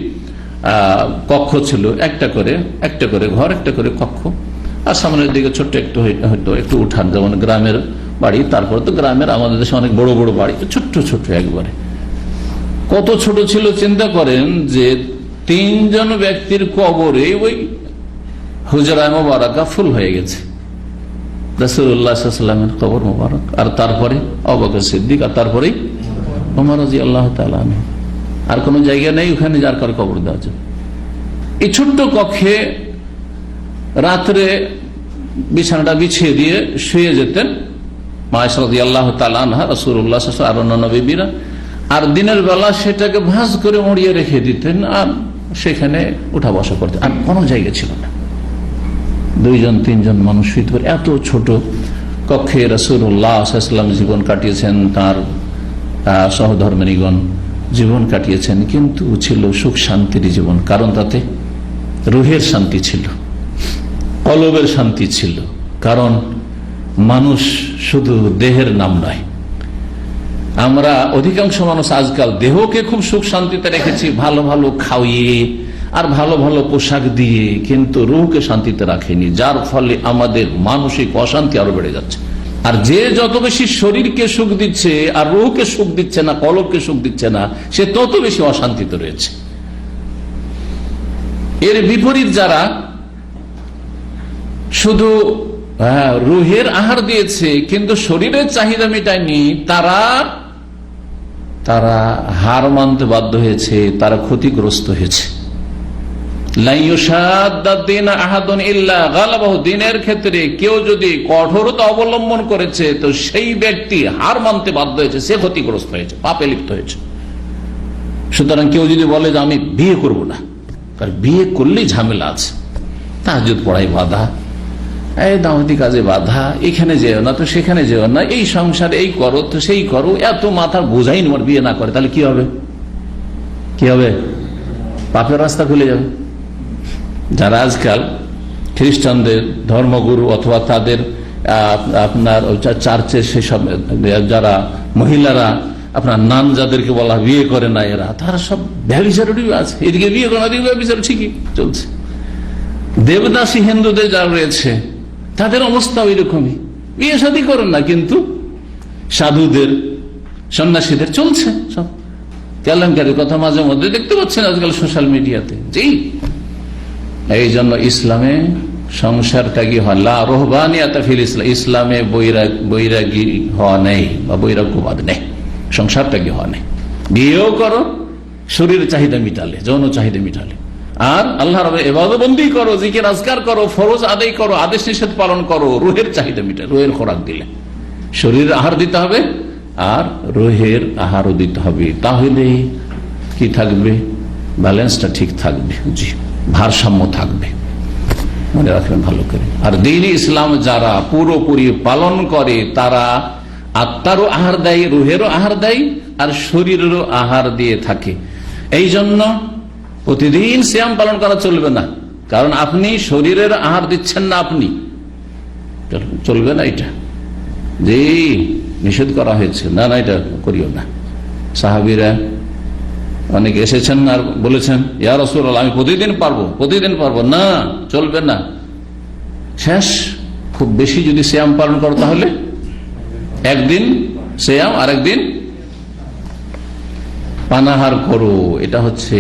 কক্ষ ছিল, একটা করে ঘর, একটা করে কক্ষ, আর সামনের দিকে ছোট্ট একটু উঠান, যেমন গ্রামের বাড়ি। তারপর তো গ্রামের, আমাদের দেশে অনেক বড় বড় বাড়ি, ছোট্ট ছোট্ট একবারে। কত ছোট ছিল চিন্তা করেন, যে 3 জন ব্যক্তির কবরে ওই হুজরা মুবারাকা ফুল হয়ে গেছে, রাসূলুল্লাহ সাল্লাল্লাহু আলাইহি ওয়াসাল্লামের কবর মুবারক, আর তারপরে আবু বকর সিদ্দিক, আর তারপরে ওমর রাদিয়াল্লাহু তাআলা আনহু। আর কোন জায়গা নেই ওখানে যার কার কবর দেওয়া যাবে। এই ছোট্ট কক্ষে রাত্রে বিছানাটা বিছিয়ে দিয়ে শুয়ে যেতেন মা আয়েশা রাদিয়াল্লাহু তাআলা আনহা, রাসূলুল্লাহ সাল্লাল্লাহু আলাইহি ওয়াসাল্লাম, আর অন্যান্য বিবিরা। আর দিনের বেলা সেটাকে ভাঁজ করে মুড়িয়ে রেখে দিতেন, আর সেখানে উঠা বসা করতেন। আর কোনো জায়গা ছিল না, 2 জন 3 জন মানুষ শুইতে পারে এত ছোট কক্ষে রাসূলুল্লাহ সাল্লাল্লাহু আলাইহি ওয়াসাল্লাম জীবন কাটিয়েছেন, তার সহধর্মিণীগণ জীবন কাটিয়েছেন, কিন্তু ছিল সুখ শান্তির জীবন। কারণ তাতে রুহের শান্তি ছিল, কলবের শান্তি ছিল। কারণ মানুষ শুধু দেহের নাম নয়, আমরা অধিকাংশ মানুষ আজকাল দেহকে খুব সুখ শান্তিতে রেখেছি ভালো ভালো খাওয়িয়ে আর ভালো ভালো পোশাক দিয়ে, কিন্তু রুহকে শান্তিতে রাখেনি, যার ফলে আমাদের মানসিক অশান্তি আরো বেড়ে যাচ্ছে। আর যে যত বেশি শরীরকে সুখ দিচ্ছে আর রুহকে সুখ দিচ্ছে না, কলবকে সুখ দিচ্ছে না, সে তত বেশি অশান্তিতে রয়েছে। এর বিপরীত যারা শুধু রুহের আহার দিয়েছে কিন্তু শরীরের চাহিদা মেটায়নি, তারা হার মানতে বাধ্য হয়েছে, তারা ক্ষতিগ্রস্ত হয়েছে। দিনের ক্ষেত্রে কেউ যদি কঠোরতা অবলম্বন করেছে তো সেই ব্যক্তি হার মানতে বাধ্য হয়েছে, সে ক্ষতিগ্রস্ত হয়েছে, পাপে লিপ্ত হয়েছে। সুতরাং কেউ যদি বলে যে আমি বিয়ে করব না, কারণ বিয়ে করলেই ঝামেলা আছে, তাহাজ্জুদ পড়াই বাধা, এই দাওয়াতি কাজে বাধা, এখানে যেও না তো সেখানে যেও না, এই সংসারে এই করো তো সেই করো, এত মাথার বোঝাই তোমার বিয়ে না করে, তাহলে কি হবে? কি হবে? পাপের রাস্তা খুলে যাবে। যারা আজকাল খ্রিস্টানদের ধর্মগুরু অথবা তাদের আপনার চার্চের সেসব যারা মহিলারা আপনার নান যাদেরকে বলা বিয়ে করে না, এরা তারা সব ব্যভিচারী আছে, এদিকে বিয়ে করে না, এদিকে ব্যভিচার ঠিকই চলছে। দেবদাসী হিন্দুদের যারা রয়েছে তাদের অবস্থা ওই রকমই, বিয়ে শাদী করেন না, কিন্তু সাধুদের সন্ন্যাসীদের চলছে সব কেলেঙ্কারির কথা মাঝে মধ্যে দেখতে পাচ্ছেন আজকাল সোশ্যাল মিডিয়াতে। জি, এই জন্য ইসলামে সংসার ত্যাগী হয়, লা রহবানিয়াতা ফিল ইসলাম, ইসলামে বৈরাগী হওয়া নেই বা বৈরাগ্যবাদ নেই, সংসার ত্যাগী হওয়া নেই। বিয়েও করো শরীরের চাহিদা মিটালে, যৌন চাহিদা মিটালে, আর আল্লাহর ইবাদতবন্দি করো, জিকির আজকার করো, ফরজ আদায় করো, আদেশ নিষেধ পালন করো, রুহের চাহিদা মিটালে, রুহের খোরাক দিলে। শরীরের আহার দিতে হবে আর রুহের আহারও দিতে হবে, তাহলে কি থাকবে? ব্যালেন্সটা ঠিক থাকবে, জি, ভারসাম্য থাকবে, মনে রাখবেন ভালো করে। আর দ্বীন ইসলাম যারা পুরোপুরি পালন করে তারা আত্মারও আহার দেয়, রুহেরও আহার দেয় আর শরীরেরও আহার দিয়ে থাকে। এই জন্য প্রতিদিন সিয়াম পালন করা চলবে না, কারণ আপনি শরীরের আহার দিচ্ছেন না, আপনি চলবে না, এটা যে নিষেধ করা হয়েছে, না না এটা করিও না। সাহাবীরা অনেকে এসেছেন আর বলেছেন, ইয়া রাসূলুল্লাহ আমি প্রতিদিন পারবো না, চলবে না। শেষ খুব বেশি যদি সিয়াম পালন করো তাহলে একদিন সিয়াম আর একদিন পানাহার করো, এটা হচ্ছে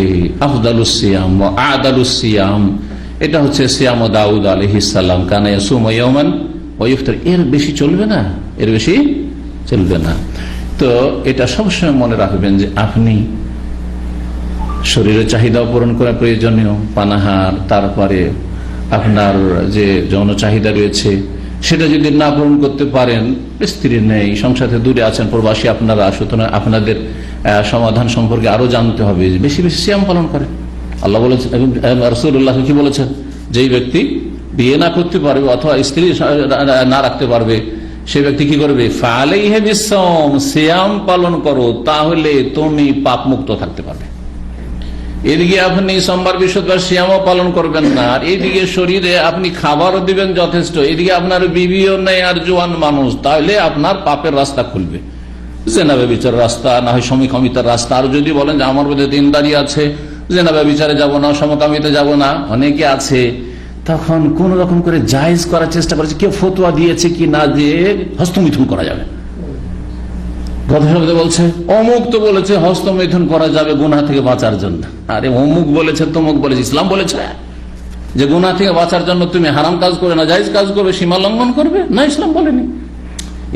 আফদালুস সিয়াম ওয়া আদালুস সিয়াম, এটা হচ্ছে সিয়াম দাউদ আলাইহিস সালাম, কানা ইয়াসুমু ইয়াওমান ওয়া ইফতার। এর বেশি চলবে না, এর বেশি চলবে না। তো এটা সবসময় মনে রাখবেন যে আপনি শরীরের চাহিদা পূরণ করা প্রয়োজনীয়, পানাহার, তারপরে আপনার যে যৌন চাহিদা রয়েছে সেটা যদি না পূরণ করতে পারেন, স্ত্রী নেই, সংসারে দূরে আছেন, প্রবাসী আপনারা, সুতরাং আপনাদের সমাধান সম্পর্কে আরো জানতে হবে, বেশি বেশি সিয়াম পালন করেন। আল্লাহ বলেছেন, রাসূলুল্লাহ কি বলেছেন, যেই ব্যক্তি বিয়ে না করতে পারবে অথবা স্ত্রী না রাখতে পারবে সে ব্যক্তি কি করবে? ফালাইহি বিসসাওম, সিয়াম পালন করো, তাহলে তুমি পাপ মুক্ত থাকতে পারবে। এদিকে আপনি সোমবার বৃহস্পতিবার সিয়ামও পালন করবেন না, আর এইদিকে শরীরে আপনি খাবারও দিবেন যথেষ্ট, এদিকে আপনার বিবিও নেই আর জোয়ান মানুষ, তাহলে আপনার পাপের রাস্তা খুলবে, জেনা ব্যভিচারের রাস্তা, না হয় সমকামিতার রাস্তা। আর যদি বলেন যে আমার মধ্যে দিনদারি আছে, জেনা ব্যভিচারে যাব না, সমকামিতে যাব না, অনেকে আছে, তখন কোন রকম করে জায়েজ করার চেষ্টা করেছে, কেউ ফতোয়া দিয়েছে কি না যে হস্তমিথুন করা যাবে, বলছে অমুক তো বলেছে হস্তমৈথুন করা যাবে গুনাহ থেকে বাঁচার জন্য। আরে অমুক বলেছে, তমুক বলেছে, ইসলাম বলেছে যে গুনাহ থেকে বাঁচার জন্য তুমি হারাম কাজ করবে না, জায়েজ কাজ করবে, সীমা লঙ্ঘন করবে না, ইসলাম বলেনি।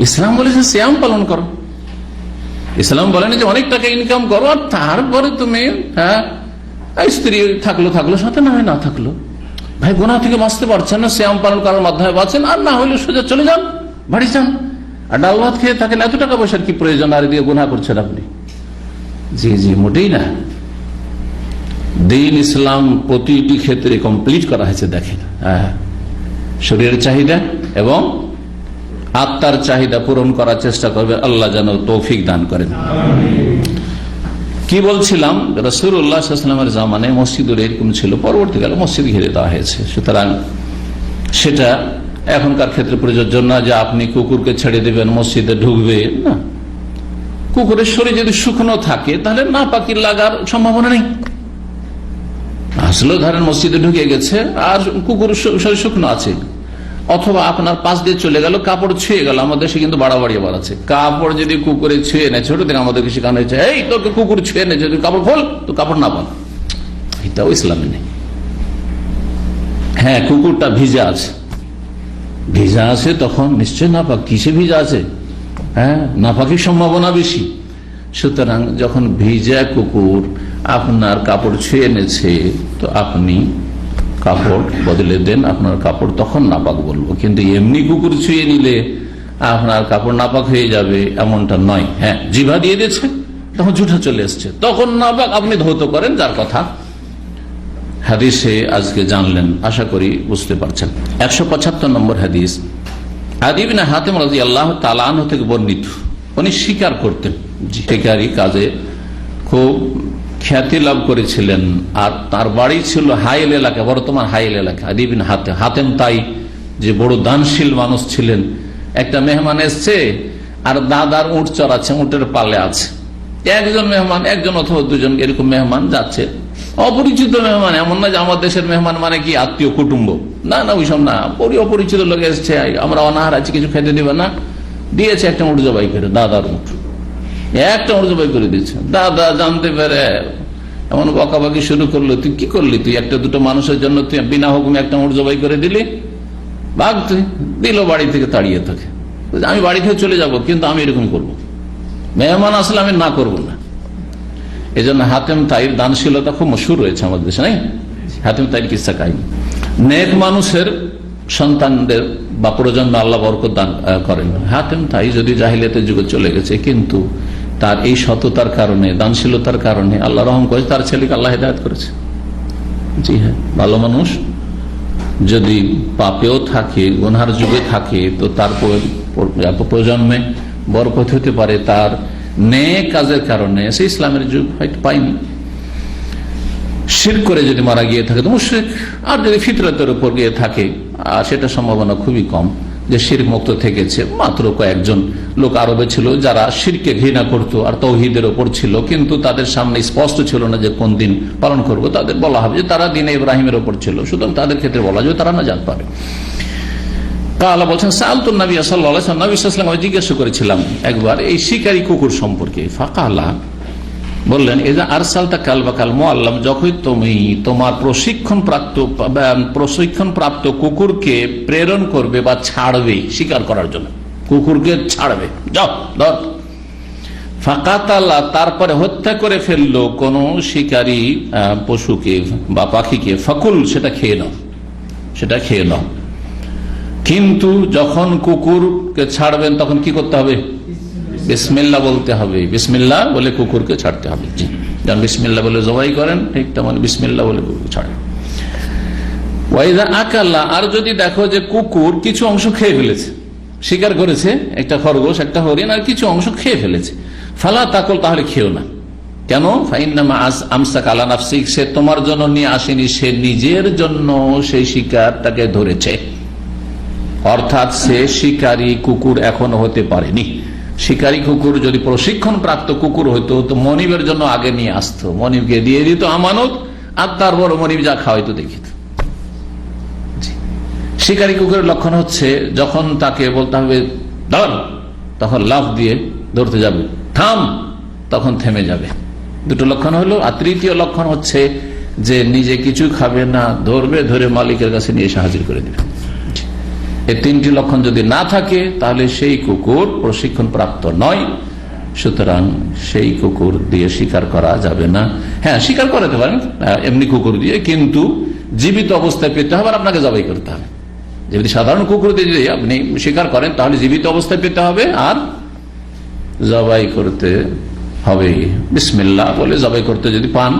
ইসলাম বলেছে সিয়াম পালন করো, ইসলাম বলেনি যে অনেক টাকা ইনকাম করো আর তারপরে তুমি স্ত্রী থাকলো সাথে, না হয় না থাকলো, ভাই গুনাহ থেকে বাঁচতে পারছেন না, সিয়াম পালন করার মাধ্যমে বাঁচেন, আর না হলে সোজা চলে যান, বাড়ি যান। আর ডাল ভাত খেয়ে থাকেন, এত টাকা পয়সার কি প্রয়োজন, আর দিয়ে গুনাহ করছেন আপনি? জি জি, মোটেই না। দ্বীন ইসলাম প্রতিটি ক্ষেত্রে কমপ্লিট করা হয়েছে, দেখেন, শরীরের চাহিদা এবং আত্মার চাহিদা পূরণ করার চেষ্টা করবে, আল্লাহ যেন তৌফিক দান করেন। কি বলছিলাম, রাসূলুল্লাহ সাল্লাল্লাহু আলাইহি ওয়াসাল্লামের জামানে মসজিদের এরকম ছিল, পরবর্তীকালে মসজিদ ঘিরে দেওয়া হয়েছে। সুতরাং সেটা এখনকার ক্ষেত্রে প্রযোজ্য না যে আপনি কুকুরকে ছেড়ে দেবেন, মসজিদে ঢুকবে না। কুকুরের শরীর যদি শুকনো থাকে তাহলে নাপাকি লাগার সম্ভাবনা নেই। আসলে ধরেন মসজিদে ঢুকে গেছে আর কুকুর শরীর শুকনো আছে, অথবা আপনার পাশ দিয়ে চলে গেল, কাপড় ছুঁয়ে গেল। আমাদের দেশে কিন্তু বাড়াবাড়ি আবার আছে, কাপড় যদি কুকুরে ছুঁয়ে নেয়, ছোট থেকে আমাদেরকে শেখানো হয়েছে, এই তোকে কুকুর ছুঁয়ে নেছে, তুই কাপড় খোল, তো কাপড় না পান, এটাও ইসলামে নেই। হ্যাঁ, কুকুরটা ভিজা আছে, তখন নিশ্চয় নাপাক। কিসে ভিজা আছে? হ্যাঁ, নাপাকির সম্ভাবনা বেশি। সুতরাং যখন ভিজা কুকুর আপনার কাপড় ছুঁয়ে এনেছে, তো আপনি কাপড় বদলে দেন, আপনার কাপড় তখন নাপাক বলবো। কিন্তু এমনি কুকুর ছুঁয়ে নিলে আপনার কাপড় নাপাক হয়ে যাবে এমনটা নয়। হ্যাঁ, জিভা দিয়ে দিয়েছে, তখন জুঠা চলে এসছে, তখন নাপাক, আপনি ধৌত করেন, যার কথা হাদিসে আজকে জানলেন। আশা করি বুঝতে পারছেন। 175 নম্বর হাদিস, আদি ইবনে হাতেম রাদিয়াল্লাহু তাআলা আনহু থেকে বর্ণিত। উনি শিকার করতেন, শিকারী কাজে খুব খ্যাতি লাভ করেছিলেন। আর তার বাড়ি ছিল হাইল এলাকা, বর্তমান হাইল এলাকা। আদি ইবনে হাতেম তাই যে বড় দানশীল মানুষ ছিলেন। একটা মেহমান এসছে আর দাদার উঁট চড়াচ্ছে, উঁটের পালে আছে। একজন মেহমান, একজন অথবা দুজন এরকম মেহমান যাচ্ছে, অপরিচিত মেহমান। এমন না যে আমার দেশের মেহমান মানে কি আত্মীয় কুটুম্ব, না না, ওইসব না। অপরিচিত লোক এসছে, আমরা অনাহার আছি, কিছু খেতে দিবে না, দিয়েছে একটা উঁট জবাই করে, দাদার উঁট একটা উঁট জবাই করে দিচ্ছে। দাদা জানতে পেরে এমন বকাবাকি শুরু করলো, তুই কি করলি, তুই একটা দুটো মানুষের জন্য তুই বিনা হুকুমে একটা উঁট জবাই করে দিলি, ভাগ তুই। দিল, বাড়ি থেকে তাড়িয়ে থাকে। আমি বাড়ি থেকে চলে যাব, কিন্তু আমি এরকম করবো, মেহমান আসলে আমি না করবো না। এই জন্য হাতেম তাইর দানশীলতা খুব মশহুর রয়েছে আমাদের দেশে, নাই? হাতেম তাইর কিসসা কাহিনী। নেক মানুষের সন্তানদের বা প্রজন্মে আল্লাহ বরকত দান করেন। হাতেম তাই যদি জাহিলিয়াতের যুগে চলে গেছে, কিন্তু তার এই সততার কারণে, দানশীলতার কারণে আল্লাহ রহম করেছে, তার ছেলেকে আল্লাহ হিদায়াত করেছে। জি হ্যাঁ, ভালো মানুষ যদি পাপেও থাকে, গুনহার যুগে থাকে, তো তার প্রজন্মে বরকত হতে পারে তার নেক কাজের কারণে। সে ইসলামের যুগ হয়তো পায়নি, শিরক করে যদি মারা গিয়ে থাকে তো মুশরিক। আর যদি ফিতরতের উপর গিয়ে থাকে, আর সেটা সম্ভাবনা খুবই কম যে শিরক মুক্ত থেকেছে। মাত্র কয়েকজন লোক আরবে ছিল যারা শিরকে ঘৃণা করতো আর তৌহিদের ওপর ছিল, কিন্তু তাদের সামনে স্পষ্ট ছিল না যে কোন দিন পালন করবো। তাদের বলা হবে যে তারা দিনে ইব্রাহিমের ওপর ছিল, সুতরাং তাদের ক্ষেত্রে বলা যায় তারা না জানতে পারে। আল্লাহ বলছেন, সাআলতুন নবী সাল্লাল্লাহু আলাইহি ওয়াসাল্লাম, নবী সাল্লাল্লাহু আলাইহি ওয়াসাল্লাম জিজ্ঞাসা করেছিলাম একবার এই শিকারী কুকুর সম্পর্কে। ফাকালা, বললেন, এজা আরসালতা কালবাকাল মুআল্লাম, যখন তুমি তোমার প্রশিক্ষণপ্রাপ্ত কুকুরকে প্রেরণ করবে বা ছাড়বে শিকার করার জন্য, কুকুরকে ছাড়বে, যাও ধর। ফাকাতালা, তারপরে হত্যা করে ফেললো কোন শিকারী পশুকে বা পাখিকে, ফাকুল, সেটা খেয়ে নাও। কিন্তু যখন কুকুরকে ছাড়বেন তখন কি করতে হবে? বিসমিল্লাহ বলতে হবে। বিসমিল্লাহ বলে কুকুরকে ছাড়তে হবে। জি, যেমন বিসমিল্লাহ বলে জবাই করেন, ঠিক তেমন বিসমিল্লাহ বলে কুকুর ছাড়েন। ওয়াইদা আকাল্লা, আর যদি দেখো যে কুকুর কিছু অংশ খেয়ে ফেলেছে, শিকার করেছে একটা খরগোশ, একটা হরিণ, আর কিছু অংশ খেয়ে ফেলেছে, ফালা তাকল, তাহলে খেও না। কেন? ফাইন্নামা আমসাক আলা নাফসিক, সে তোমার জন্য নিয়ে আসেনি, সে নিজের জন্য সেই শিকারটাকে ধরেছে। অর্থাৎ সে শিকারী কুকুর এখনো হতে পারেনি। শিকারী কুকুর যদি প্রশিক্ষণ প্রাপ্ত কুকুর হইতো তো মনিবের জন্য আগে নিয়ে আসতো, মনিবকে দিয়ে দিত আমানত, আর তারপর মনিব যা খাওয়াইতো দেখিত। শিকারী কুকুরের লক্ষণ হচ্ছে যখন তাকে বলতে হবে ধর, তখন লাফ দিয়ে ধরতে যাবে, থাম, তখন থেমে যাবে। দুটো লক্ষণ হলো। আর তৃতীয় লক্ষণ হচ্ছে যে নিজে কিছু খাবে না, ধরবে, ধরে মালিকের কাছে নিয়ে এসে হাজির করে দেবে। এই তিনটি লক্ষণ যদি না থাকে তাহলে সেই কুকুর প্রশিক্ষণ প্রাপ্ত নয়। সুতরাং সেই কুকুর দিয়ে শিকার করা যাবে না। হ্যাঁ, শিকার করাতে পারেন এমনি কুকুর দিয়ে, কিন্তু জীবিত অবস্থায় পেতে হবে আর আপনাকে জবাই করতে হবে। যদি সাধারণ কুকুর দিয়ে যদি আপনি শিকার করেন তাহলে জীবিত অবস্থায় পেতে হবে আর জবাই করতে হবে। বিসমিল্লাহ বলে জবাই করতে যদি পান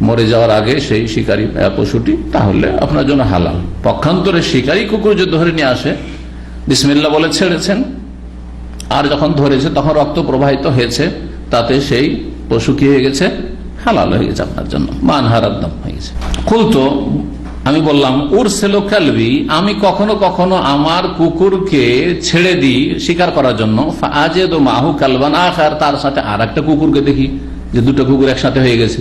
মরে যাওয়ার আগে সেই শিকারী পশুটি, তাহলে আপনার জন্য হালাল। পক্ষান্তরে শিকারী কুকুর যদি ধরে নিয়ে আসে, বিসমিল্লাহ বলে ছেড়েছেন, আর যখন ধরেছে তখন রক্ত প্রবাহিত হয়েছে, তাতে সেই পশু কি হয়ে গেছে? হালাল হয়ে গেছে আপনার জন্য, মানহারাদ্দাম হয়ে গেছে। কুলতো, আমি বললাম, উরসেলো কালবি, আমি কখনো কখনো আমার কুকুরকে ছেড়ে দিই শিকার করার জন্য, ফাজেদু মাহু কালবান আখার, তার সাথে আর একটা কুকুরকে দেখি যে দুটো কুকুর একসাথে হয়ে গেছে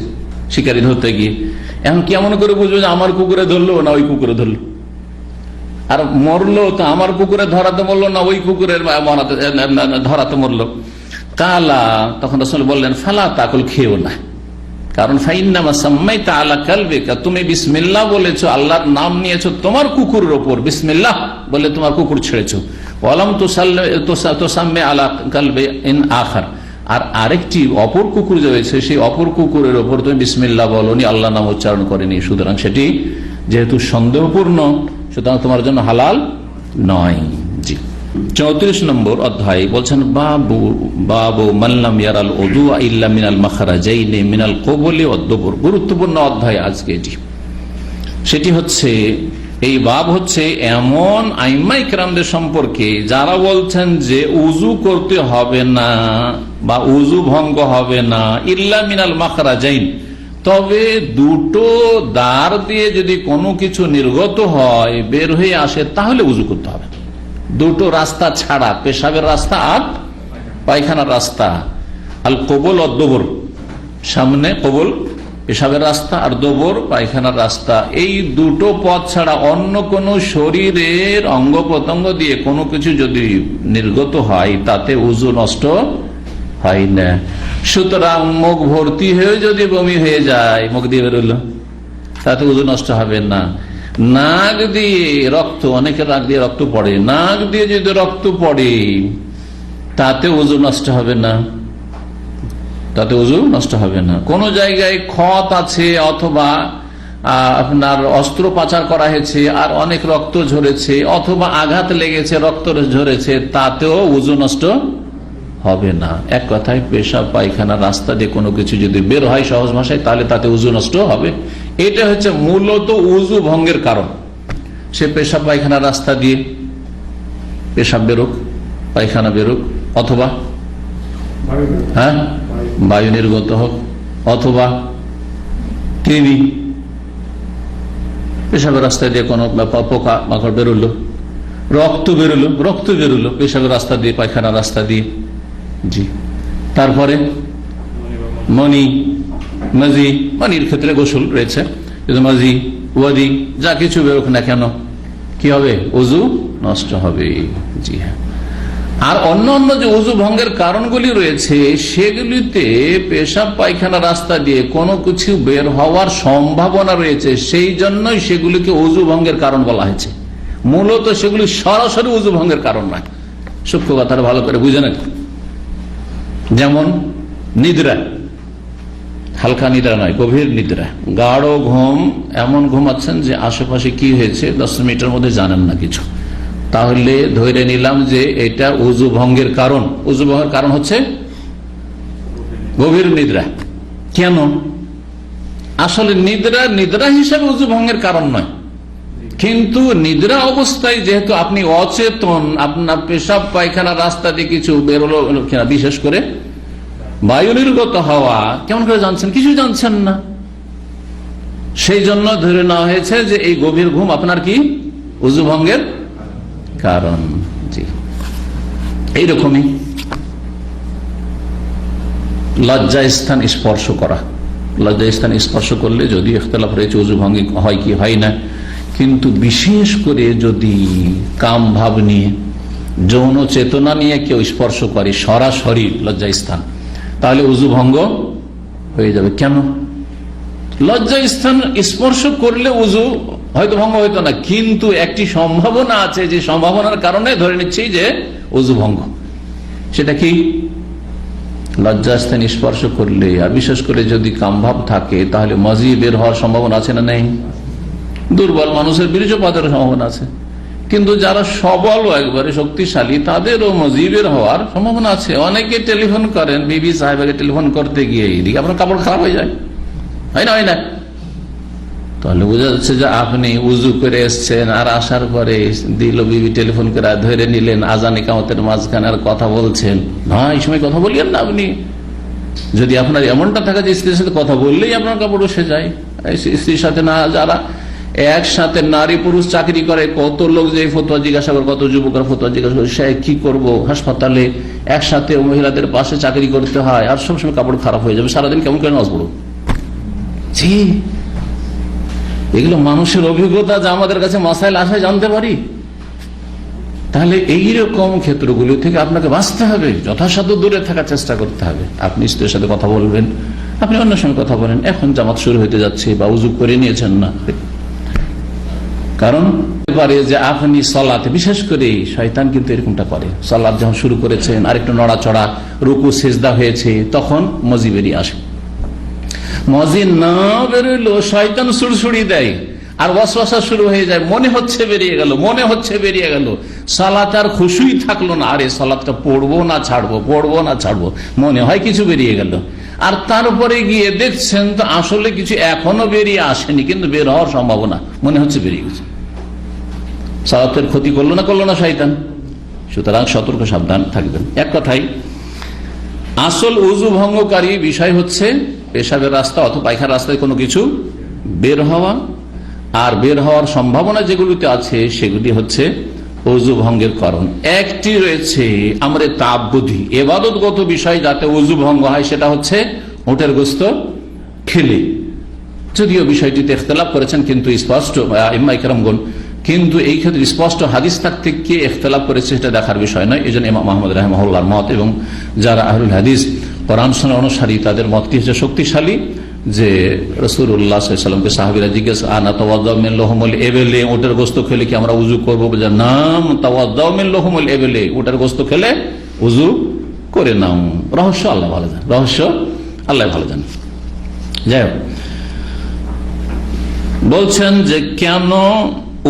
শিকারি ধরতে গিয়ে। এখন কেমন করে বুঝবো যে আমার কুকুরে ধরলো না ওই কুকুরে ধরলো? আর মরলো তো আমার কুকুরে ধরাতে মরলো না ওই কুকুরের ধরাতে মরলো? কালা, তখন রাসূল বললেন, ফালা তাকুল, খেও না। কারণ ফাইন্নামা সাম্মাইতা আলা কালবিকা, তুমি বিসমিল্লাহ বলেছো, আল্লাহর নাম নিয়েছো তোমার কুকুরের ওপর, বিসমিল্লাহ বলে তোমার কুকুর ছেড়েছো। ওয়ালাম তুসাম্মি আলা কালবি ইন আখার, আর আরেকটি অপর কুকুর যে রয়েছে সেই অপর কুকুরের ওপর তুমি বিসমিল্লাহ বলনি, আল্লাহ নাম উচ্চারণ করেনি, সুতরাং সেটি যেহেতু সন্দেহপূর্ণ সুতরাং তোমার জন্য হালাল নয়। জি, 34 নম্বর অধ্যায় বলছেন, বাবু মাল্লাম ইয়ারাল উযু ইল্লা মিনাল মাখরাজাইনি মিনাল কুবুলি ওয়াদ দুবুর। গুরুত্বপূর্ণ অধ্যায় আজকে এটি। সেটি হচ্ছে, এই বাব হচ্ছে এমন আইম্মায়ে কেরামদের সম্পর্কে যারা বলছেন যে উযু করতে হবে না বা উযু ভঙ্গ হবে না ইল্লা মিনাল মাখরাজাইন, তবে দুটো দ্বার দিয়ে যদি কোনো কিছু নির্গত হয়, বের হয়ে আসে, তাহলে উযু করতে হবে। দুটো রাস্তা ছাড়া, পেশাবের রাস্তা আর পায়খানার রাস্তা, আল কবুল ও দবর, সামনে কবুল পেশাবের রাস্তা আর দবর পায়খানার রাস্তা, এই দুটো পথ ছাড়া অন্য কোনো শরীরের অঙ্গ প্রত্যঙ্গ দিয়ে কোনো কিছু যদি নির্গত হয় তাতে উযু নষ্ট হয় না। সুতরাং মুখ ভর্তি হয়ে যদি বমি হয়ে যায়, মুখ দিয়ে বেরোলো, তাতে উযু নষ্ট হবে না। নাক দিয়ে রক্ত, অনেকের নাক দিয়ে রক্ত পড়ে, নাক দিয়ে যদি রক্ত পড়ে তাতে উযু নষ্ট হবে না, তাতে উযু নষ্ট হবে না। কোন জায়গায় ক্ষত আছে অথবা আপনার অস্ত্রোপচার করা হয়েছে আর অনেক রক্ত ঝরেছে, অথবা আঘাত লেগেছে রক্ত ঝরেছে, তাতেও উযু নষ্ট হবে না। এক কথায় পেশাব পায়খানা রাস্তা দিয়ে কোনো কিছু যদি বের হয় সহজ ভাষায়, তাহলে তাতে উযু নষ্ট হবে। এটা হচ্ছে মূলত উযু ভঙ্গের কারণ। সে পেশাব পায়খানা রাস্তা দিয়ে পেশাব বেরোক, পায়খানা বেরোক, অথবা বায়ু নির্গত হোক, অথবা কৃমি, পেশাবের রাস্তা দিয়ে কোনো পোকা মাকড় বেরোলো, রক্ত বেরোলো পেশাবের রাস্তা দিয়ে, পায়খানা রাস্তা দিয়ে। জি, তারপরে মনি, মাজি, মানির ক্ষেত্রে গোসল রয়েছে, মাজি ওয়াদি যা কিছু বেরোক না কেন কি হবে? উযু নষ্ট হবে। জি হ্যাঁ। আর অন্য অন্য যে উযু ভঙ্গের কারণগুলি রয়েছে সেগুলিতে পেশাব পায়খানা রাস্তা দিয়ে কোনো কিছু বের হওয়ার সম্ভাবনা রয়েছে, সেই জন্যই সেগুলিকে উযু ভঙ্গের কারণ বলা হয়েছে। মূলত সেগুলি সরাসরি উযু ভঙ্গের কারণ নয়। সূক্ষ্ম কথাটা ভালো করে বুঝে নেন। যেমন নিদ্রা, হালকা নিদ্রা নয়, গভীর নিদ্রা, গাঢ় ঘুম, এমন ঘুমাচ্ছেন যে আশেপাশে কি হয়েছে 10 মিনিটের মধ্যে জানেন না কিছু, তাহলে ধরে নিলাম যে এটা উযু ভঙ্গের কারণ। উযু ভঙ্গের কারণ হচ্ছে গভীর নিদ্রা। কেন? আসলে নিদ্রা হিসাবে উযু ভঙ্গের কারণ নয়, কিন্তু নিদ্রা অবস্থায় যেহেতু আপনি অচেতন, আপনার পেশাব পায়খানা রাস্তা দিয়ে কিছু বেরোলো কিনা, বিশেষ করে বায়ু নির্গত হওয়া, কেমন করে জানছেন? কিছু জানছেন না, সেই জন্য ধরে নেওয়া হয়েছে যে এই গভীর ঘুম আপনার কি উযু ভঙ্গের কারণ। জি, এইরকমই লজ্জা স্থান স্পর্শ করা, লজ্জা স্থান স্পর্শ করলে যদি ইখতিলাফ রয়েছে উযু ভঙ্গ হয় কি হয় না, কিন্তু বিশেষ করে যদি কাম ভাব নিয়ে, যৌন চেতনা নিয়ে কেউ স্পর্শ করে সরাসরি লজ্জা স্থান, তাহলে উযু ভঙ্গ হয়ে যাবে। কেন? লজ্জা স্থান স্পর্শ করলে উযু হয়তো ভঙ্গ হইতো না, কিন্তু একটি সম্ভাবনা আছে, যে সম্ভাবনার কারণে ধরে নিচ্ছি যে উযু ভঙ্গ। সেটা কি? লজ্জাস্থান স্পর্শ করলে, আর বিশেষ করে যদি কামভাব থাকে, তাহলে মাজি বের হওয়ার সম্ভাবনা আছে না নেই? দুর্বল মানুষের বীর্যপাতের সম্ভাবনা আছে, কিন্তু যারা সবল ও একবারে শক্তিশালী তাদেরও মাজি বের হওয়ার সম্ভাবনা আছে। অনেকে টেলিফোন করেন, বিবি সাহেবকে টেলিফোন করতে গিয়ে এদিকে আপনার কাপড় খারাপ হয়ে যায়, হয় না? তাহলে বোঝা যাচ্ছে যে আপনি উযু করে এসছেন, আর আসার পরে দিল বিবি টেলিফোন করে ধরে নিলেন আজান ইকামতের মাঝখানে, আর কথা বলছেন। না, এই সময় কথা বলিয়েন না আপনি, যদি আপনার এমনটা থাকে যে স্ত্রীর সাথে কথা বললেই আপনার কাপড় উঠে যায়, স্ত্রীর সাথে না, যারা একসাথে নারী পুরুষ চাকরি করে, কত লোক যে ফতোয়া জিজ্ঞাসা করে, কত যুবকরা ফতোয়া জিজ্ঞাসা করে, সে কি করবো, হাসপাতালে একসাথে মহিলাদের পাশে চাকরি করতে হয়, আর সবসময় কাপড় খারাপ হয়ে যাবে, সারাদিন কেমন করে নামাজ পড়ো। জি, এগুলো মানুষের অভিজ্ঞতা, যা আমাদের কাছে মাসাইল আসে জানতে পারি। তাহলে এইরকম ক্ষেত্রগুলো থেকে আপনাকে বাঁচতে হবে, যথাসাধ্য দূরে থাকার চেষ্টা করতে হবে। আপনি স্ত্রীর সাথে কথা বলবেন, আপনি অন্যের সঙ্গে কথা বলেন, এখন জামাত শুরু হতে যাচ্ছে বা উজু করে নিয়েছেন না, কারণ পারে যে আপনি সালাতে, বিশেষ করে শয়তান কিন্তু এরকমটা করে, সালাত যখন শুরু করেছেন আরেকটু নড়াচড়া, রুকু সিজদা হয়েছে, তখন মজি বেরিয়ে আসে। মজি না বেরোলো শয়তান সুড়সুড়ি দেয় আর ওয়াসওয়াসা শুরু হয়ে যায়, মনে হচ্ছে বেরিয়ে গেল, মনে হচ্ছে বেরিয়ে গেল, সালাত আর খুশুই থাকলো না, আরে সালাতটা পড়বো না ছাড়বো, পড়বো না ছাড়বো, মনে হয় কিছু বেরিয়ে গেল। আর তারপরে গিয়ে দেখছেন তো আসলে কিছু এখনো বেরিয়ে আসেনি, কিন্তু বের হওয়ার সম্ভাবনা, মনে হচ্ছে বেরিয়ে গেছে। সালাতের ক্ষতি করলো না শয়তান। সুতরাং সতর্ক সাবধান থাকবেন। এক কথাই আসল উযু ভঙ্গকারী বিষয় হচ্ছে পেশাবের রাস্তা অথবা পায়খানার রাস্তায় কোনো কিছু বের হওয়া, আর বের হওয়ার সম্ভাবনা যেগুলিতে আছে সেগুলি হচ্ছে উযু ভঙ্গের কারণ। একটি রয়েছে আমরে তাআব্বুদি, ইবাদতগত বিষয় যাতে উযু ভঙ্গ হয়, সেটা হচ্ছে উটের গোশত খেলে। যদিও বিষয়টিতে ইখতিলাফ করেছেন, কিন্তু স্পষ্ট ইমাম কেরামগণ, কিন্তু এই ক্ষেত্রে স্পষ্ট হাদিস থাকতে কে ইখতিলাফ করেছে সেটা দেখার বিষয় নয়। এই জন্য ইমাম আহমদ রাহিমাহুল্লাহর মত এবং যারা আহলুল হাদিস কোরআন সুন্নাহ অনুসারী তাদের মতটি হচ্ছে শক্তিশালী, যে রাসূলুল্লাহ সাল্লাল্লাহু আলাইহি ওয়াসাল্লামকে সাহাবীরা জিজ্ঞেস আনা তাওয়াদ্দাউ মিন লহমুল ইবলি, উটের গোশত খেলে কি আমরা উযু করব? বলে নাম তাওয়াদ্দাউ মিন লহমুল ইবলি, উটের গোশত খেলে উযু করে নাও। রহস্য আল্লাহ ভালো জানেন, রহস্য আল্লাহ ভালো জানেন। যাই হোক, বলছেন যে কেন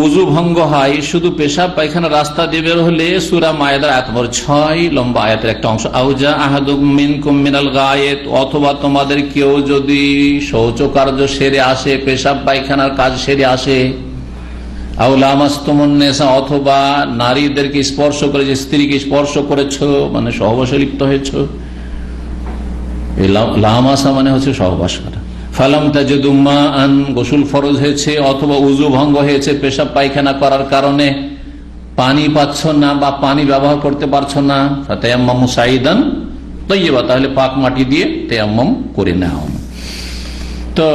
উযু ভঙ্গ হয় শুধু পেশাব পায়খানা রাস্তা দিয়ে বের হলে? সূরা মায়েদার আয়াত নম্বর 6 লম্বা আয়াতের একটা অংশ, আউজা আহাদুম মিনকুম মিনাল গায়েত, অথবা তোমাদের কেউ যদি শৌচকার্য সেরে আসে, পেশাব পায়খানার কাজ সেরে আসে, আও লামাসতুমুন নিসা, অথবা নারীদেরকে স্পর্শ করে, যে স্ত্রীকে স্পর্শ করেছো মানে সহবাসে লিপ্ত হয়েছো, এই লামাসা মানে হচ্ছে সহবাস করা। ফালাম তাজিদু মাআন, গোসল ফরজ হয়েছে অথবা উযু ভঙ্গ হয়েছে পেশাব পায়খানা করার কারণে, পানি পাচ্ছ না বা পানি ব্যবহার করতে পারছো না, ফাতায়াম্মামু সাঈদান তাইয়্যিবা, তাহলে পাক মাটি দিয়ে তায়াম্মুম করে নাও। তো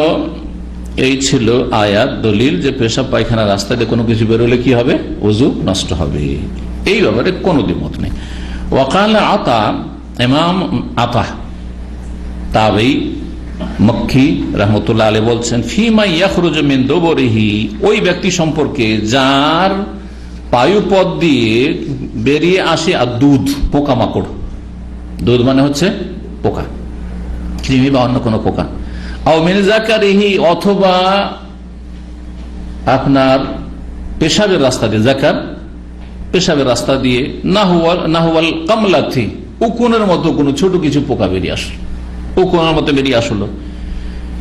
এই ছিল আয়াত দলিল যে পেশাব পায়খানা রাস্তা দিয়ে কোনো কিছু বেরোলে কি হবে? উযু নষ্ট হবে। এই ব্যাপারে কোনো দ্বিমত নেই। ওয়াকাল আতা, ইমাম আতা তাবেঈ মক্কি রাহমাতুল্লাহ আলাইহি বলছেন, ফিমা ইয়াখরুজু মিন দুবুরিহি, ওই ব্যক্তি সম্পর্কে যার পায়ুপথ দিয়ে বেরিয়ে আসে আর দুধ, পোকামাকড়, দুধ মানে হচ্ছে পোকা, কৃমি বা অন্য কোনো পোকা, আও মিন যাকারিহি, অথবা আপনার পেশাবের রাস্তা দিয়ে, যাকার পেশাবের রাস্তা দিয়ে, নাহুয়াল কামলাথি, উকুনের মতো কোনো ছোট কিছু পোকা বেরিয়ে আসলো, উকুনের মতো বেরিয়ে আসলো,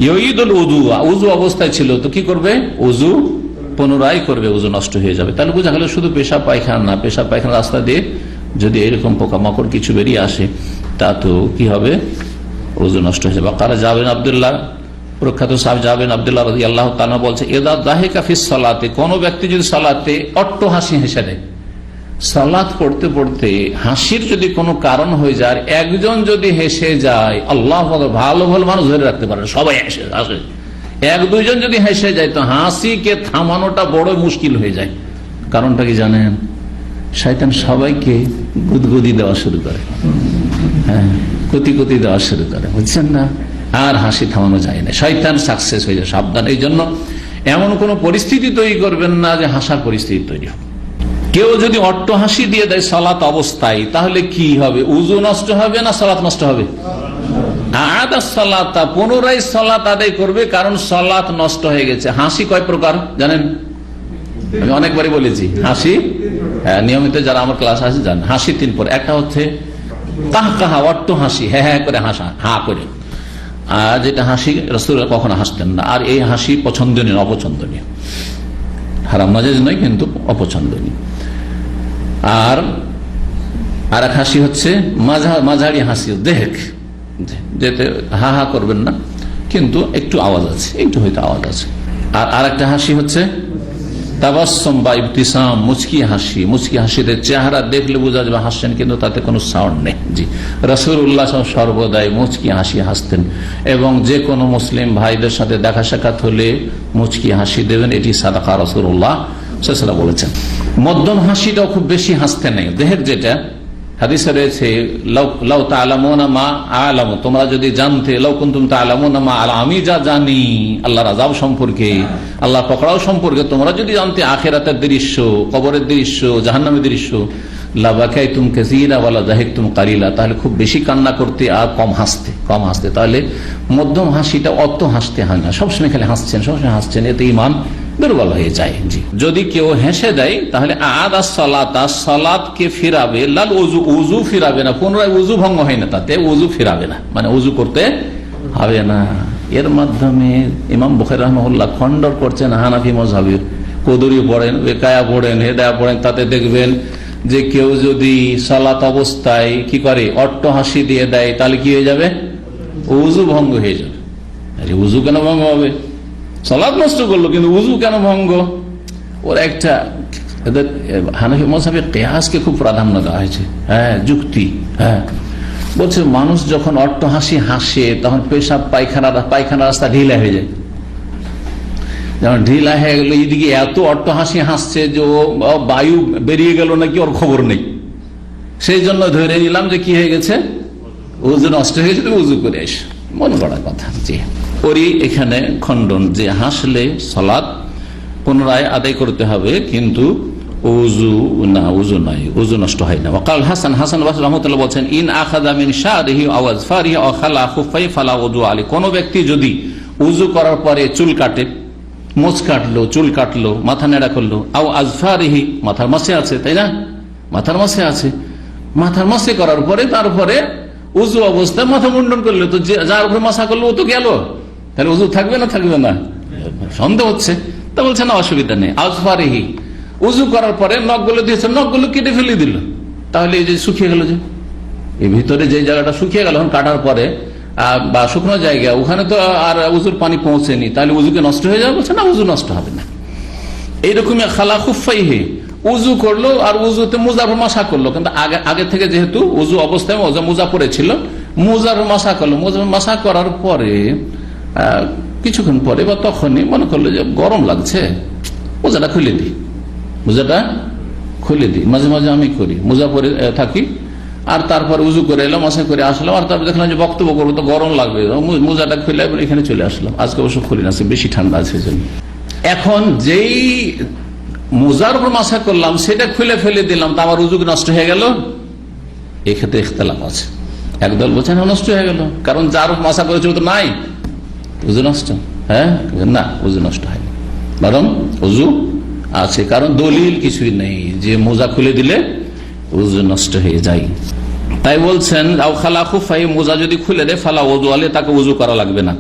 ইউইদুল উযুয়া, উযু অবস্থায় ছিল, তো কি করবে? উযু পুনরায় করবে, উযু নষ্ট হয়ে যাবে। তাহলে বোঝা গেল শুধু পেশাব পায়খানা না, পেশাব পায়খানা রাস্তা দিয়ে যদি এরকম পোকামাকড় কিছু বেরিয়ে আসে, তা তো কি হবে? উযু নষ্ট হয়ে যাবে। কারা যাবেন আব্দুল্লাহ, প্রখ্যাত সাহেব যাবেন আব্দুল্লাহ রাদিয়াল্লাহু তাআলা বলছে, ইযা যাহিকা ফিস সালাতে, কোন ব্যক্তি যদি সালাতে অট্ট হাসি হেসে দেয়, সালাত পড়তে পড়তে হাসির যদি কোনো কারণ হয়ে যায়, একজন যদি হেসে যায়, আল্লাহ ভালো ভালো মানুষ ধরে রাখতে পারে, সবাই হাসে, এক দুইজন যদি হেসে যায় তো হাসিকে থামানোটা বড় মুশকিল হয়ে যায়। কারণটা কি জানেন? শয়তান সবাইকে গুদগুদি দেওয়া শুরু করে, হ্যাঁ, কুতি দেওয়া শুরু করে, বুঝছেন না? আর হাসি থামানো যায় না, শয়তান সাকসেস হয়ে যায়। সাবধান। এই জন্য এমন কোন পরিস্থিতি তৈরি করবেন না যে হাসার পরিস্থিতি তৈরি হবে। কেউ যদি অট্ট হাসি দিয়ে দেয় সালাত অবস্থায়, তাহলে কি হবে? উযু নষ্ট হবে না সালাত নষ্ট হবে? আদা সালাতা, পুনরায় সালাত আদায় করবে, কারণ সালাত নষ্ট হয়ে গেছে। হাসি কয় প্রকার জানেন? আমি অনেকবারই বলেছি, হাসি নিয়মিত যারা আমার ক্লাস আছে জানেন, হাসি তিন প্রকার। একটা হচ্ছে কাহকাহা, অট্ট হাসি, হ্যাঁ হ্যাঁ করে হাসা, হা করে, আর যেটা হাসি রাসূলুল্লাহ কখনো হাসতেন না। আর এই হাসি পছন্দনীয়, অপছন্দনীয়, হারাম নাজায়েজ নয় কিন্তু অপছন্দনীয়। আর এক হাসি হচ্ছে মাঝারি হাসি, দেখ যেতে হা হা করবেন না, কিন্তু একটু আওয়াজ আছে, একটু হয়তো আওয়াজ আছে। আর একটা হাসি হচ্ছে তাবাসসুম বা ইবতিসাম, মুচকি হাসি। মুচকি হাসিতে চেহারা দেখলে বোঝা যাবে হাসছেন, কিন্তু তাতে কোনো সাউন্ড নেই। জি, রাসূলুল্লাহ সর্বদাই মুচকি হাসি হাসতেন, এবং যে কোনো মুসলিম ভাইদের সাথে দেখা সাক্ষাৎ হলে মুচকি হাসি দেবেন, এটি সাদাকা রাসূলুল্লাহ সাল্লাল্লাহু আলাইহি ওয়াসাল্লাম বলেছেন। মধ্যম হাসিটাও খুব বেশি হাসতে নেই। দেহের যেটা হাদিসে রয়েছে, লাউ তা'লামুনা মা আ'লামু, তোমরা যদি জানতে, লাউ কুনতুম তা'লামুনা মা আ'লামু, আমি যা জানি আল্লাহর আযাব সম্পর্কে, আল্লাহর পকড়াও সম্পর্কে, তোমরা যদি জানতে আখিরাতের দৃশ্য, কবরের দৃশ্য, জাহান্নামের দৃশ্য, লাবাকাইতুম কাসীরা ওয়া লা যাহিকতুম কালিলা, তাহলে খুব বেশি কান্না করতে আর কম হাসতে। তাহলে মধ্যম হাসিটা অত হাসতে হয় না, সবসময় খালি হাসছেন, সবসময় হাসছেন, এতে ঈমান দুর্বল হয়ে যায়। জি, যদি কেউ হেসে দেয় তাহলে আদা সালাতা, সালাতকে ফিরাবে, লাল উজু ফিরাবে না, পুনরায় উজু ভঙ্গ হয় না, তাতে উজু ফিরাবে না, মানে উজু করতে হবে না। এর মাধ্যমে ইমাম বুখারী রাহিমাহুল্লাহ খণ্ডন করছেন হানাফি মাযহাবের। কদরি পড়েন, বেকায়া পড়েন, হেদায়া পড়েন, তাতে দেখবেন যে কেউ যদি সালাত অবস্থায় কি করে, অট্ট হাসি দিয়ে দেয়, তাহলে কি হয়ে যাবে? উজু ভঙ্গ হয়ে যাবে। উজু কেন ভঙ্গ হবে? সালাত নষ্ট করলো, কিন্তু উজু কেন ভঙ্গ? ওর একটা হানাফি মাযহাবে কিয়াসকে খুব প্রাধান্য দেওয়া হয়েছে। হ্যাঁ, যুক্তি। হ্যাঁ, বলছে মানুষ যখন অট্ট হাসি হাসে তখন পেশাব পায়খানা রাস্তা ঢিলা হয়ে যায়। যেমন ঢিলা হয়ে গেল, এইদিকে এত অট্ট হাসি হাসছে যে ও বায়ু বেরিয়ে গেল নাকি ওর খবর নেই। সেই জন্য ধরে নিলাম যে কি হয়ে গেছে, উজু নষ্ট হয়ে গেছে, উজু করে এসে মন গড়া কথা। জি, ওরই এখানে খণ্ডন যে হাসলে সালাত পুনরায় আদায় করতে হবে, কিন্তু উজু নাই, উজু নষ্ট হয় না। ওয়াকাল হাসান বাসরি রাহমাতুল্লাহ বলেন, ইন আখাযা মিন শারিহি আও আযফারিহি আও খালা খুফাই ফালা উযু আলাইহি, কোন ব্যক্তি যদি উজু করার পরে চুল কাটে, মোচ কাটলো, চুল কাটলো, মাথা নেড়া করলো, আও আযফারিহি, মাথার মাসে আছে, তাই না, মাথার মাসে করার পরে তারপরে উজু অবস্থায় মাথা মুন্ডন করলো, তো যার উপরে মাসা করলো ও তো গেল, তাহলে উজু থাকবে না? সন্দেহ হচ্ছে। তা বলছে না, অসুবিধা নেই। আযফারিহি, উজু করার পরে নখগুলো দিয়েছে, নখগুলো কেটে ফেলে দিল, তাহলে এই যে শুকিয়ে গেল, যে এই ভিতরে যে জায়গাটা শুকিয়ে গেল কাটার পরে বা শুকনো জায়গা, ওখানে তো আর উজুর পানি পৌঁছেনি, তাহলে উজুকে নষ্ট হয়ে যাবে? বলছে না, উজু নষ্ট হবে না। এইরকমই খালা খুফাইহি, উজু করলো আর উজুতে মুজার মাসা করলো, কিন্তু আগে থেকে যেহেতু উজু অবস্থায় মোজা পড়েছিল, মুজার মাসা করলো। মুজার মাসা করার পরে কিছুক্ষণ পরে বা তখনই মনে করলো যে গরম লাগছে, মোজাটা খুলে দিই। মাঝে মাঝে আমি করি, মোজা পরে থাকি, আর তারপর উজু করে এলাম, মাসা করে আসলাম, আর তারপর দেখলাম যে বক্তব্য করবো তো গরম লাগবে, মোজাটা খুলে এখানে চলে আসলাম। আজকে অবশ্য খুলি না, বেশি ঠান্ডা আছে জন্য। এখন যেই মোজার উপর মাসা করলাম সেটা খুলে ফেলে দিলাম, তা আমার উজু নষ্ট হয়ে গেল? এক্ষেত্রে ইখতিলাফ আছে। একদল বলছেন নষ্ট হয়ে গেল, কারণ যার উপর মাসা করেছিল তো নাই, উজু নষ্ট। হ্যাঁ, না, উজু নষ্ট হয়নি, বরং উজু আছে, কারণ দলিল কিছুই নেই যে মোজা খুলে দিলে উজু নষ্ট হয়ে যায়। তাই বলছেন আও খালা খুফাই, মোজা যদি খুলে দেয় ফালা উযু আলাইহি, তাকে উজু করা লাগবে না।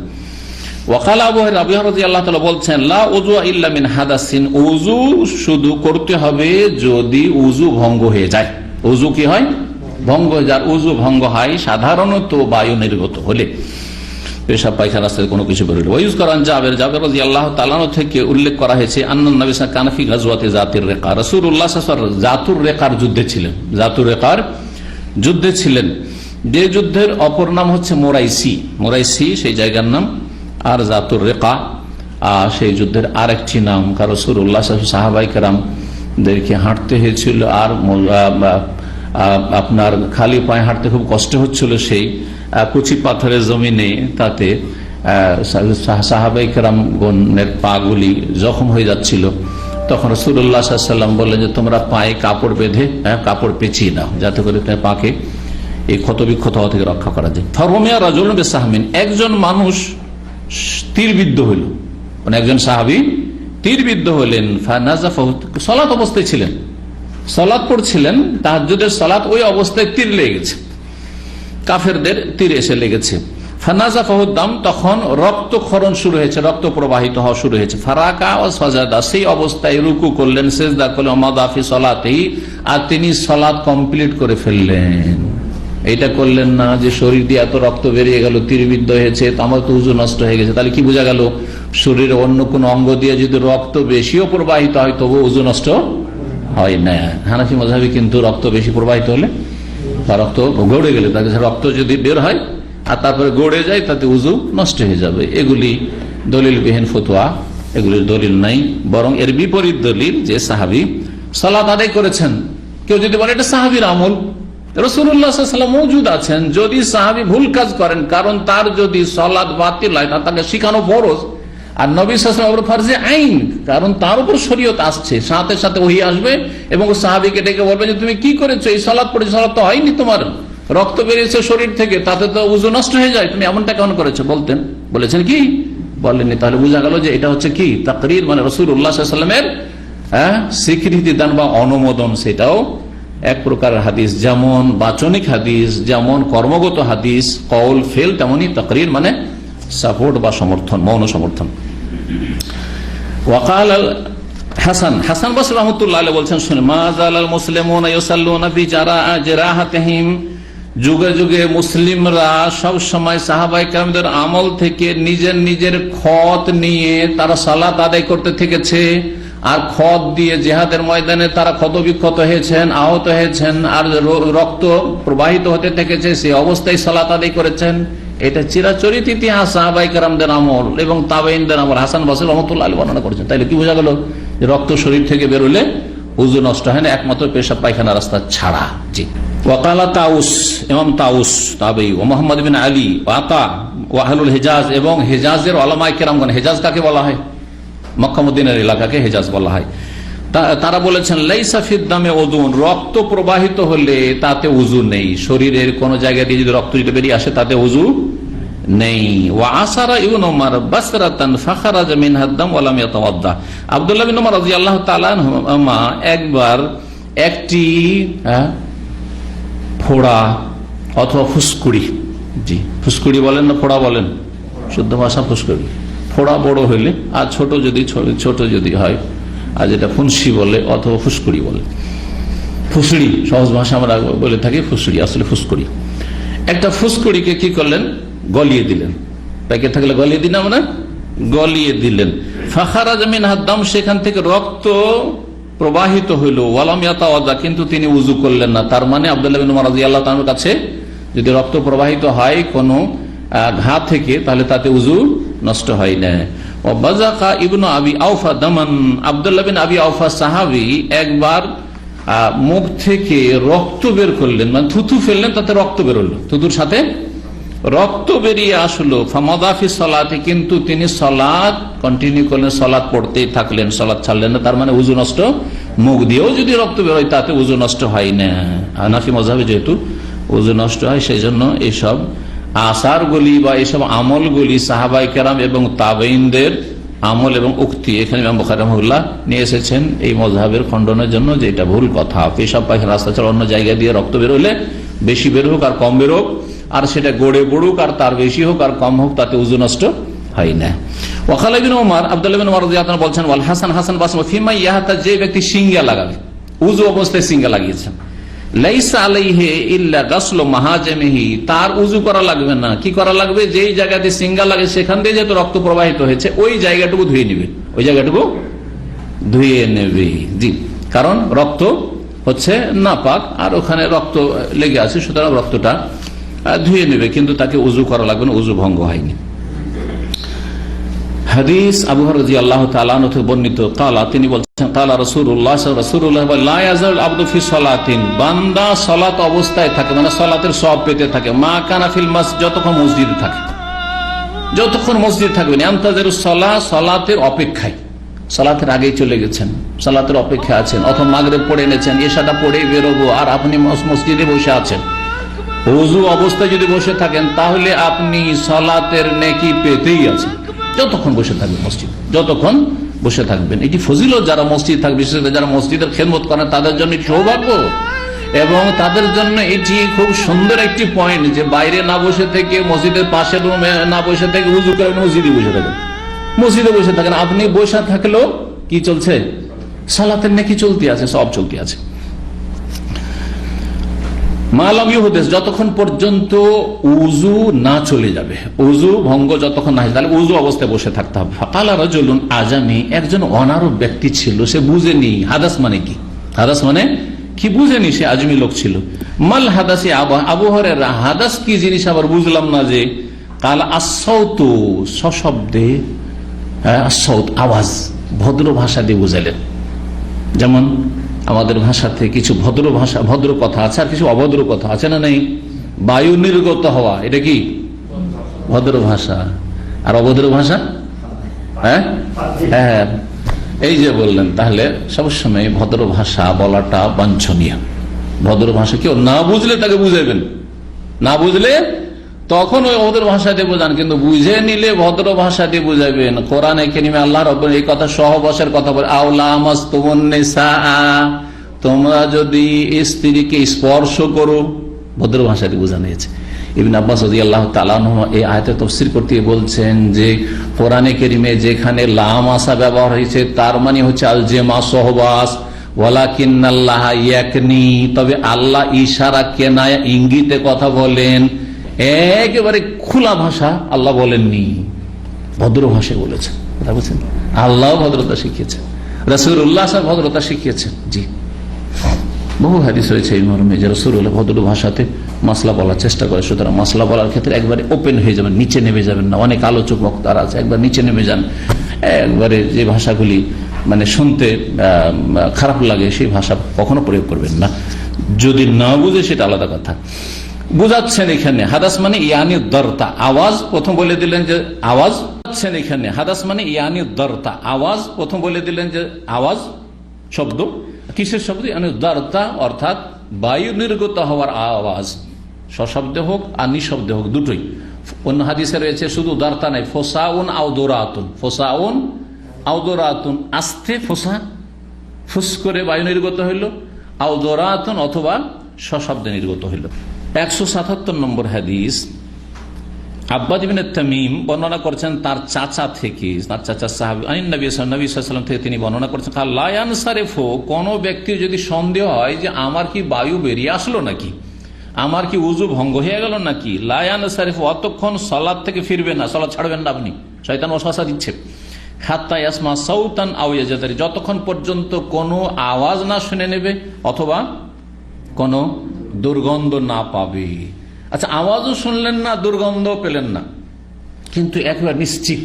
ওয়াকাল আবু হুরায়রা রাদিয়াল্লাহু তাআলা বলছেন, লা উযু ইল্লা মিন হাদাসিন, উযু শুধু করতে হবে যদি উযু ভঙ্গ হয়ে যায়। উযু কি হয়? ভঙ্গ হয়ে যায়। উযু ভঙ্গ হয় সাধারণত বায়ু নির্গত হলে, পেশাব পায়খানা রাস্তায় কোনো কিছু বেরোলে। ওয়াইজ করান জাবের রাদিয়াল্লাহু তাআলা থেকে উল্লেখ করা হয়েছে, আন্নান নবী সাল্লাল্লাহু আলাইহি ওয়াসাল্লাম কানা ফি গাজওয়াতি জাতির রিকা, রাসূলুল্লাহ সাল্লাল্লাহু আলাইহি ওয়াসাল্লাম জাতুর রিকার যুদ্ধে ছিলেন। জাতুর রিকার যুদ্ধে ছিলেন, যে যুদ্ধের অপর নাম হচ্ছে মোরাইসি সেই জায়গার নাম, আর জাতুর রিকা সেই যুদ্ধের আরেকটি নাম। কারণ রাসূলুল্লাহ সাল্লাল্লাহু আলাইহি ওয়াসাল্লাম সাহাবায়ে কেরামদেরকে হাঁটতে হয়েছিল, আর আপনার খালি পায়ে হাঁটতে খুব কষ্ট হচ্ছিল সেই কুচি পাথরের জমিনে, তাতে সাহাবায়ে কেরামগণের পাগুলি জখম হয়ে যাচ্ছিল। তখন রাসূলুল্লাহ সাল্লাল্লাহু আলাইহি ওয়াসাল্লাম বললেন যে তোমরা পায়ে কাপড় বেঁধে কাপড় পেঁচিয়ে দাও, যাতে করে পাকে এই ক্ষত বিক্ষত হওয়া থেকে রক্ষা করা যায়। ফারুমিয়া রাজুলুন বিসাহমিন, একজন মানুষ তীরবিদ্ধ হইল, মানে একজন সাহাবী তীরবিদ্ধ হলেন। ফানাজাফাহু, সালাত অবস্থায় ছিলেন, সালাত পড়ছিলেন, তাহাজ্জুদের সালাত, ওই অবস্থায় তীর লেগে গেছে, কাফেরদের তীর এসে লেগেছে। ফানাজাফাহু দাম, তখন রক্তক্ষরণ শুরু হয়েছে, রক্ত প্রবাহিত হওয়া শুরু হয়েছে। ফারাকা ওয়া সাজাদা, সেই অবস্থায় রুকু করলেন, সিজদা করলেন, মাদাফি সালাতিহি, আর তিনি সালাত কমপ্লিট করে ফেললেন। এটা করলেন না যে শরীর দিয়ে এত রক্ত বেরিয়ে গেল, তীরবিদ্ধ হয়েছে, তো আমার তো উযু নষ্ট হয়ে গেছে। তাহলে কি বোঝা গেল? শরীরে অন্য কোন অঙ্গ দিয়ে যদি রক্ত বেশিও প্রবাহিত হয় তবু উযু নষ্ট হয় না। হানাফি মাযহাবে কিন্তু রক্ত বেশি প্রবাহিত হলে বা রক্ত গড়ে গেলে, তাকে রক্ত যদি বের হয় আর তারপরে গড়ে যায় তাতে উযু নষ্ট হয়ে যাবে। এগুলি দলিলবিহীন ফতোয়া, এগুলির দলিল নাই। বরং এর বিপরীত দলিল যে সাহাবী সালাত আদায় করেছেন। কেউ যদি বলে এটা সাহাবীর আমল, রাসূলুল্লাহ সাল্লাল্লাহু আলাইহি ওয়াসাল্লাম মওজুদ আছেন, যদি সাহাবী ভুল কাজ করেন, কারণ তার যদি সালাত বাতিল হয় তাকে শিখানো ফরজ, আর নবী সাল্লাল্লাহু আলাইহি ওয়াসাল্লাম ফরজে আইন, কারণ তার উপর শরীয়ত আসছে, সাথে সাথে ওহী আসবে এবং সাহাবীকে ডেকে বলবে যে তুমি কি করেছো, এই সালাত পড়েছো, সালাত তো হয়নি, তোমার রক্ত বেরিয়েছে শরীর থেকে, তাতে তো উযু নষ্ট হয়ে যায়, তুমি এমনটা কেন করেছো? বলেছেন কি? বলেননি। তাহলে বোঝা গেল যে এটা হচ্ছে কি তাকরীর, মানে রাসূলুল্লাহ সাল্লাল্লাহু আলাইহি ওয়াসাল্লামের স্বীকৃতি দান বা অনুমোদন। সেটাও এক প্রকার হাদিস, যেমন বাচনিক হাদিস, যেমন কর্মগত হাদিস, কওল ফেল, তেমনি তাকরীর মানে সাপোর্ট বা সমর্থন, মৌন সমর্থন। ওয়াকাল হাসান বসরি রাহমাতুল্লাহ আলাইহি বলছেন, শুনে মা জালাল মুসলিমুনা ইউসাল্লুনা ফি জারাহাতিহিম, যুগে যুগে মুসলিমরা সব সময় সাহাবায়ে কেরামদের আমল থেকে নিজের নিজের ক্ষত নিয়ে তারা সালাত আদায় করতে থেকেছে। আর ক্ষত দিয়ে জিহাদের ময়দানে তারা ক্ষত বিক্ষত হয়েছেন, আহত হয়েছেন, আর রক্ত প্রবাহিত হতে থেকেছে, সেই অবস্থায় সালাত আদায় করেছেন। এটা চিরাচরিত ইতিহাস সাহাবায়ে কেরামদের আমল এবং তাবেঈনদের আমল। হাসান বসরি রাহমাতুল্লাহ আলাইহি বর্ণনা করেছেন। তাইলে কি বোঝা গেল যে রক্ত শরীর থেকে বেরোলে উযু নষ্ট হয় না, একমাত্র পেশাব পায়খানা রাস্তা ছাড়া। জি। ওয়াকালা তাউস, ইমাম তাউস তাবেঈ, ও মুহাম্মদ বিন আলী, ওয়াতা ওয়া আহলুল হিজাজ, এবং হিজাজের উলামায়ে কেরামগণ, হিজাজ কাকে বলা হয়? মক্কা মদিনার এলাকাকে হিজাজ বলা হয়। তারা বলেছেন লাইসা ফিদ দামে উযুন, রক্ত প্রবাহিত হলে তাতে উযু নেই। শরীরের কোন জায়গা দিয়ে যদি রক্ত যদি বেরিয়ে আসে তাতে উযু নেই। ওয়া আসারা ইবনে উমর বাসরাতান ফাখারাজা মিনহা দাম ওয়া লাম ইয়াতাওয়াদ্দা, আব্দুল্লাহ বিন উমর রাদিয়াল্লাহু তাআলা আনহুমা একবার একটি ফোড়া অথবা ফুসকুড়ি, জি ফুসকুড়ি বলেন না ফোড়া বলেন, শুদ্ধ ভাষা ফুসকুড়ি, ফোড়া বড় হইলে আর ছোট যদি হয়, আর যেটা ফুনসি বলে অথবা ফুসকুড়ি বলে, ফুসড়ি সহজ ভাষা আমরা বলে থাকি, ফুসড়ি আসলে ফুসকুড়ি। একটা ফুসকুড়িকে কি করলেন? গলিয়ে দিলেন। প্যাকে থাকলে গলিয়ে দিন আমরা, গলিয়ে দিলেন। ফাখারাজ মিনহা দাম, সেখান থেকে রক্ত প্রবাহিত হইল। ওয়ালাম ইয়াতাওয়াদ্দা, কিন্তু তিনি উযু করলেন না। তার মানে আব্দুল্লাহ বিন উমর রাদিয়াল্লাহু তাআলার কাছে যদি রক্ত প্রবাহিত হয় কোনো ঘা থেকে, তাহলে তাতে উযু নষ্ট হয় না। ওয়াবাযাকা ইবনু আবি আওফা দামান, আব্দুল্লাহ বিন আবি আওফা সাহাবী একবার মুখ থেকে রক্ত বের করলেন, মানে থুথু ফেললেন, তাতে রক্ত বের হলো, থুতুর সাথে রক্ত বেরিয়ে আসলো। ফামাদা ফি সালাতি, কিন্তু তিনি সালাত কন্টিনিউ করলেন, সালাত পড়তেই থাকলেন, সালাত ছাড়লেন না। তার মানে উযু নষ্ট, মুখ দিয়েও যদি রক্ত বের হয় তাতে উযু নষ্ট হয় না। হানাফি মাযহাবে যেহেতু উযু নষ্ট হয়, সেই জন্য এইসব আসারগুলি বা এইসব আমলগুলি সাহাবায়ে কেরাম এবং তাবেঈনদের আমল এবং উক্তি এখানে ইমাম বুখারী রাহিমাহুল্লাহ নিয়ে এসেছেন এই মাযহাবের খণ্ডনের জন্য, যে এটা ভুল কথা। পেশাব পায়খানা রাস্তা ছাড়া অন্য জায়গা দিয়ে রক্ত বের হলে, বেশি বের হোক আর কম বের হোক, আর সেটা গড়ে পড়ুক আর তার বেশি হোক আর কম হোক, তাতে উযু নষ্ট হয় না। ওয়াকাল ইবনে উমর, আব্দুল্লাহ বিন উমর রাদিয়াল্লাহু তাআলা বলছেন, ওয়াল হাসান বাসমা ফিমা ইয়াহতা, যে ব্যক্তি সিঙ্গা লাগাবে, উযু অবস্থায় সিঙ্গা লাগিয়েছেন, লাইসা আলাইহি ইল্লা গাসলু মাহাজামিহি, তার উযু করা লাগবে না। কি করা লাগবে? যেই জায়গাতে সিঙ্গা লাগে সেখান দিয়ে যেহেতু রক্ত প্রবাহিত হয়েছে, ওই জায়গাটুকু ধুয়ে নেবে, ওই জায়গাটুকু ধুয়ে নেবে। জি, কারণ রক্ত হচ্ছে নাপাক আর ওখানে রক্ত লেগে আছে, সুতরাং রক্তটা ধুয়ে নেবে, কিন্তু তাকে উযু করা লাগবে না, উযু ভঙ্গ হয়নি। হাদিস আবু হুরায়রা রাদিয়াল্লাহু তাআলা আনহু থেকে বর্ণিত, ক্বালা, তিনি বলছেন, ক্বালা রাসূলুল্লাহ লা ইয়াজাল আবদু ফি সালাতিন, বান্দা সালাত অবস্থায় থাকে, মানে সালাতের সওয়াব পেতে থাকে, মা কানা ফিল মাসজিদ, যতক্ষণ মসজিদে থাকে, যতক্ষণ মসজিদে থাকবেন, ইয়ান্তাজিরুস সালাহ, সালাতের অপেক্ষায়, সালাতের আগেই চলে গেছেন, সালাতের অপেক্ষা আছেন, অথবা মাগরিব পড়ে এনেছেন, এশাটা পড়ে বেরোবো, আর আপনি মসজিদে বসে আছেন, ওযু অবস্থায় যদি বসে থাকেন, তাহলে আপনি সালাতের নেকি পেতেই আছেন যতক্ষণ বসে থাকবেন মসজিদ, যতক্ষণ বসে থাকবেন। এটি ফজিলত, যারা মসজিদ থাকবে, বিশেষ করে যারা মসজিদের খেদমত করেন তাদের জন্য সৌভাগ্য, এবং তাদের জন্য এটি খুব সুন্দর একটি পয়েন্ট যে বাইরে না বসে থেকে, মসজিদের পাশের রুমে না বসে থেকে উযু করে মসজিদে বসে থাকেন, মসজিদে বসে থাকেন। আপনি বসে থাকলেও কি চলছে? সালাতের নেকি চলতে আছে, সব চলতে আছে। মালাম ইউহদেস, যতক্ষণ পর্যন্ত উজু না চলে যাবে, উজু ভঙ্গ যতক্ষণ না হয়, তাহলে উজু অবস্থায় বসে থাকতে হবে। ফাকালা রাজুলুন আজামি, একজন অনারব ব্যক্তি ছিল, সে বুঝেনি হাদাস মানে কি, হাদাস মানে কি বুঝেনি, সে আজমি লোক ছিল। মাল হাদাসি আবু হুরায়রা, হাদাস কি জিনিস আবার বুঝলাম না যে। কাল আসসাউতু, সশব্দে, আসসাউত আওয়াজ, ভদ্র ভাষা দিয়ে বুঝালেন। যেমন আমাদের ভাষাতে কিছু ভদ্র ভাষা, ভদ্র কথা আছে, আর কিছু অভদ্র কথা আছে না নেই? বায়ু নির্গত হওয়া, এটা কি ভদ্র ভাষা? আর অভদ্র ভাষা? হ্যাঁ হ্যাঁ, এই যে বললেন, তাহলে সবসময় ভদ্র ভাষা বলাটা বাঞ্ছনীয়। ভদ্র ভাষা কেউ না বুঝলে তাকে বুঝাইবেন, না বুঝলে তখন ওই অভদ্র ভাষা দিয়ে বোঝান, কিন্তু বুঝে নিলে ভদ্র ভাষা দিয়ে বুঝাইবেন। কোরআনে কারিমে আল্লাহ রাব্বুল এই কথা সহবাসের কথা বলে, আওলা মাসতুমুন নিসা, তোমরা যদি স্ত্রীকে স্পর্শ করো, ভদ্র ভাষা দিয়ে বোঝানো হয়েছে। ইবনে আব্বাস রাদিয়াল্লাহু তাআলা আনহু এই আয়াতে তাফসীর করতে বলছেন যে কোরআনে কারিমে যেখানে লামাসা ব্যবহার হয়েছে তার মানে হচ্ছে আল জিমা, সহবাস। ওয়ালাকিন্নাল্লাহ ইয়াকনি, তবে আল্লাহ ইশারা, কেনায়া, ইঙ্গিতে কথা বলেন, একেবারে খোলা ভাষা আল্লাহ বলেননি, ভদ্র ভাষায় বলেছেন। কথা বলছেন, আল্লাহ ভদ্রতা শিখিয়েছেন, রাসূলুল্লাহ সাল্লাল্লাহু আলাইহি ওয়াসাল্লাম ভদ্রতা শিখিয়েছেন। জি, বহু হাদিস হয়েছে এই মর্মে যে রাসূলুল্লাহ ভদ্র ভাষাতে মাসলা বলার চেষ্টা করে। সুতরাং মাসলা বলার ক্ষেত্রে একবারে ওপেন হয়ে যাবেন, নিচে নেমে যাবেন না। অনেক আলোচক বক্তারা আছে, একবার নিচে নেমে যান, একবারে যে ভাষাগুলি মানে শুনতে খারাপ লাগে সেই ভাষা কখনো প্রয়োগ করবেন না। যদি না বুঝে সেটা আলাদা কথা। বুঝাচ্ছেন এখানে হাদাস মানে ইয়ানি দরতা, আওয়াজ। প্রথম বলে দিলেন যে আওয়াজ। বুঝাচ্ছেন এখানে হাদাস মানে ইয়ানি দরতা, আওয়াজ। প্রথম বলে দিলেন যে আওয়াজ শব্দ, কিসের শব্দ? ইয়ানি দরতা, অর্থাৎ বায়ু নির্গত হওয়ার আওয়াজ, সশব্দে হোক আর নিঃশব্দে হোক, দুটোই। অন্য হাদিসে রয়েছে শুধু দরতা নাই, ফোসাউন আউদোরাতুন, ফোসাউন আউদোরাতুন, আস্তে ফোসা, ফুস করে বায়ু নির্গত হইল, আউদোরাতুন অথবা সশব্দে নির্গত হইল। 177 নম্বর হাদিস, আব্বাদ ইবনে তামিম বর্ণনা করছেন তার চাচা থেকে, তার চাচা সাহাবী নবী সাল্লাল্লাহু আলাইহি ওয়াসাল্লাম থেকে তিনি বর্ণনা করছেন, লা ইয়ানসারিফু, কোন ব্যক্তির যদি সন্দেহ হয় যে আমার কি বায়ু বেরিয়ে আসলো নাকি, আমার কি উযু ভঙ্গ হয়ে গেল নাকি, লা ইয়ানসারিফু, অতক্ষণ সালাত থেকে ফিরবেন না, সালাত ছাড়বেন না আপনি, শয়তান ওয়াসওয়াসা দিচ্ছে। হাত্তা ইয়াসমা সাউতান আও ইয়াজাদারি, যতক্ষণ পর্যন্ত কোনো আওয়াজ না শুনে নেবে অথবা কোনো দুর্গন্ধ না পাবে। আচ্ছা, আওয়াজও শুনলেন না, দুর্গন্ধ পেলেন না, কিন্তু একবার নিশ্চিত,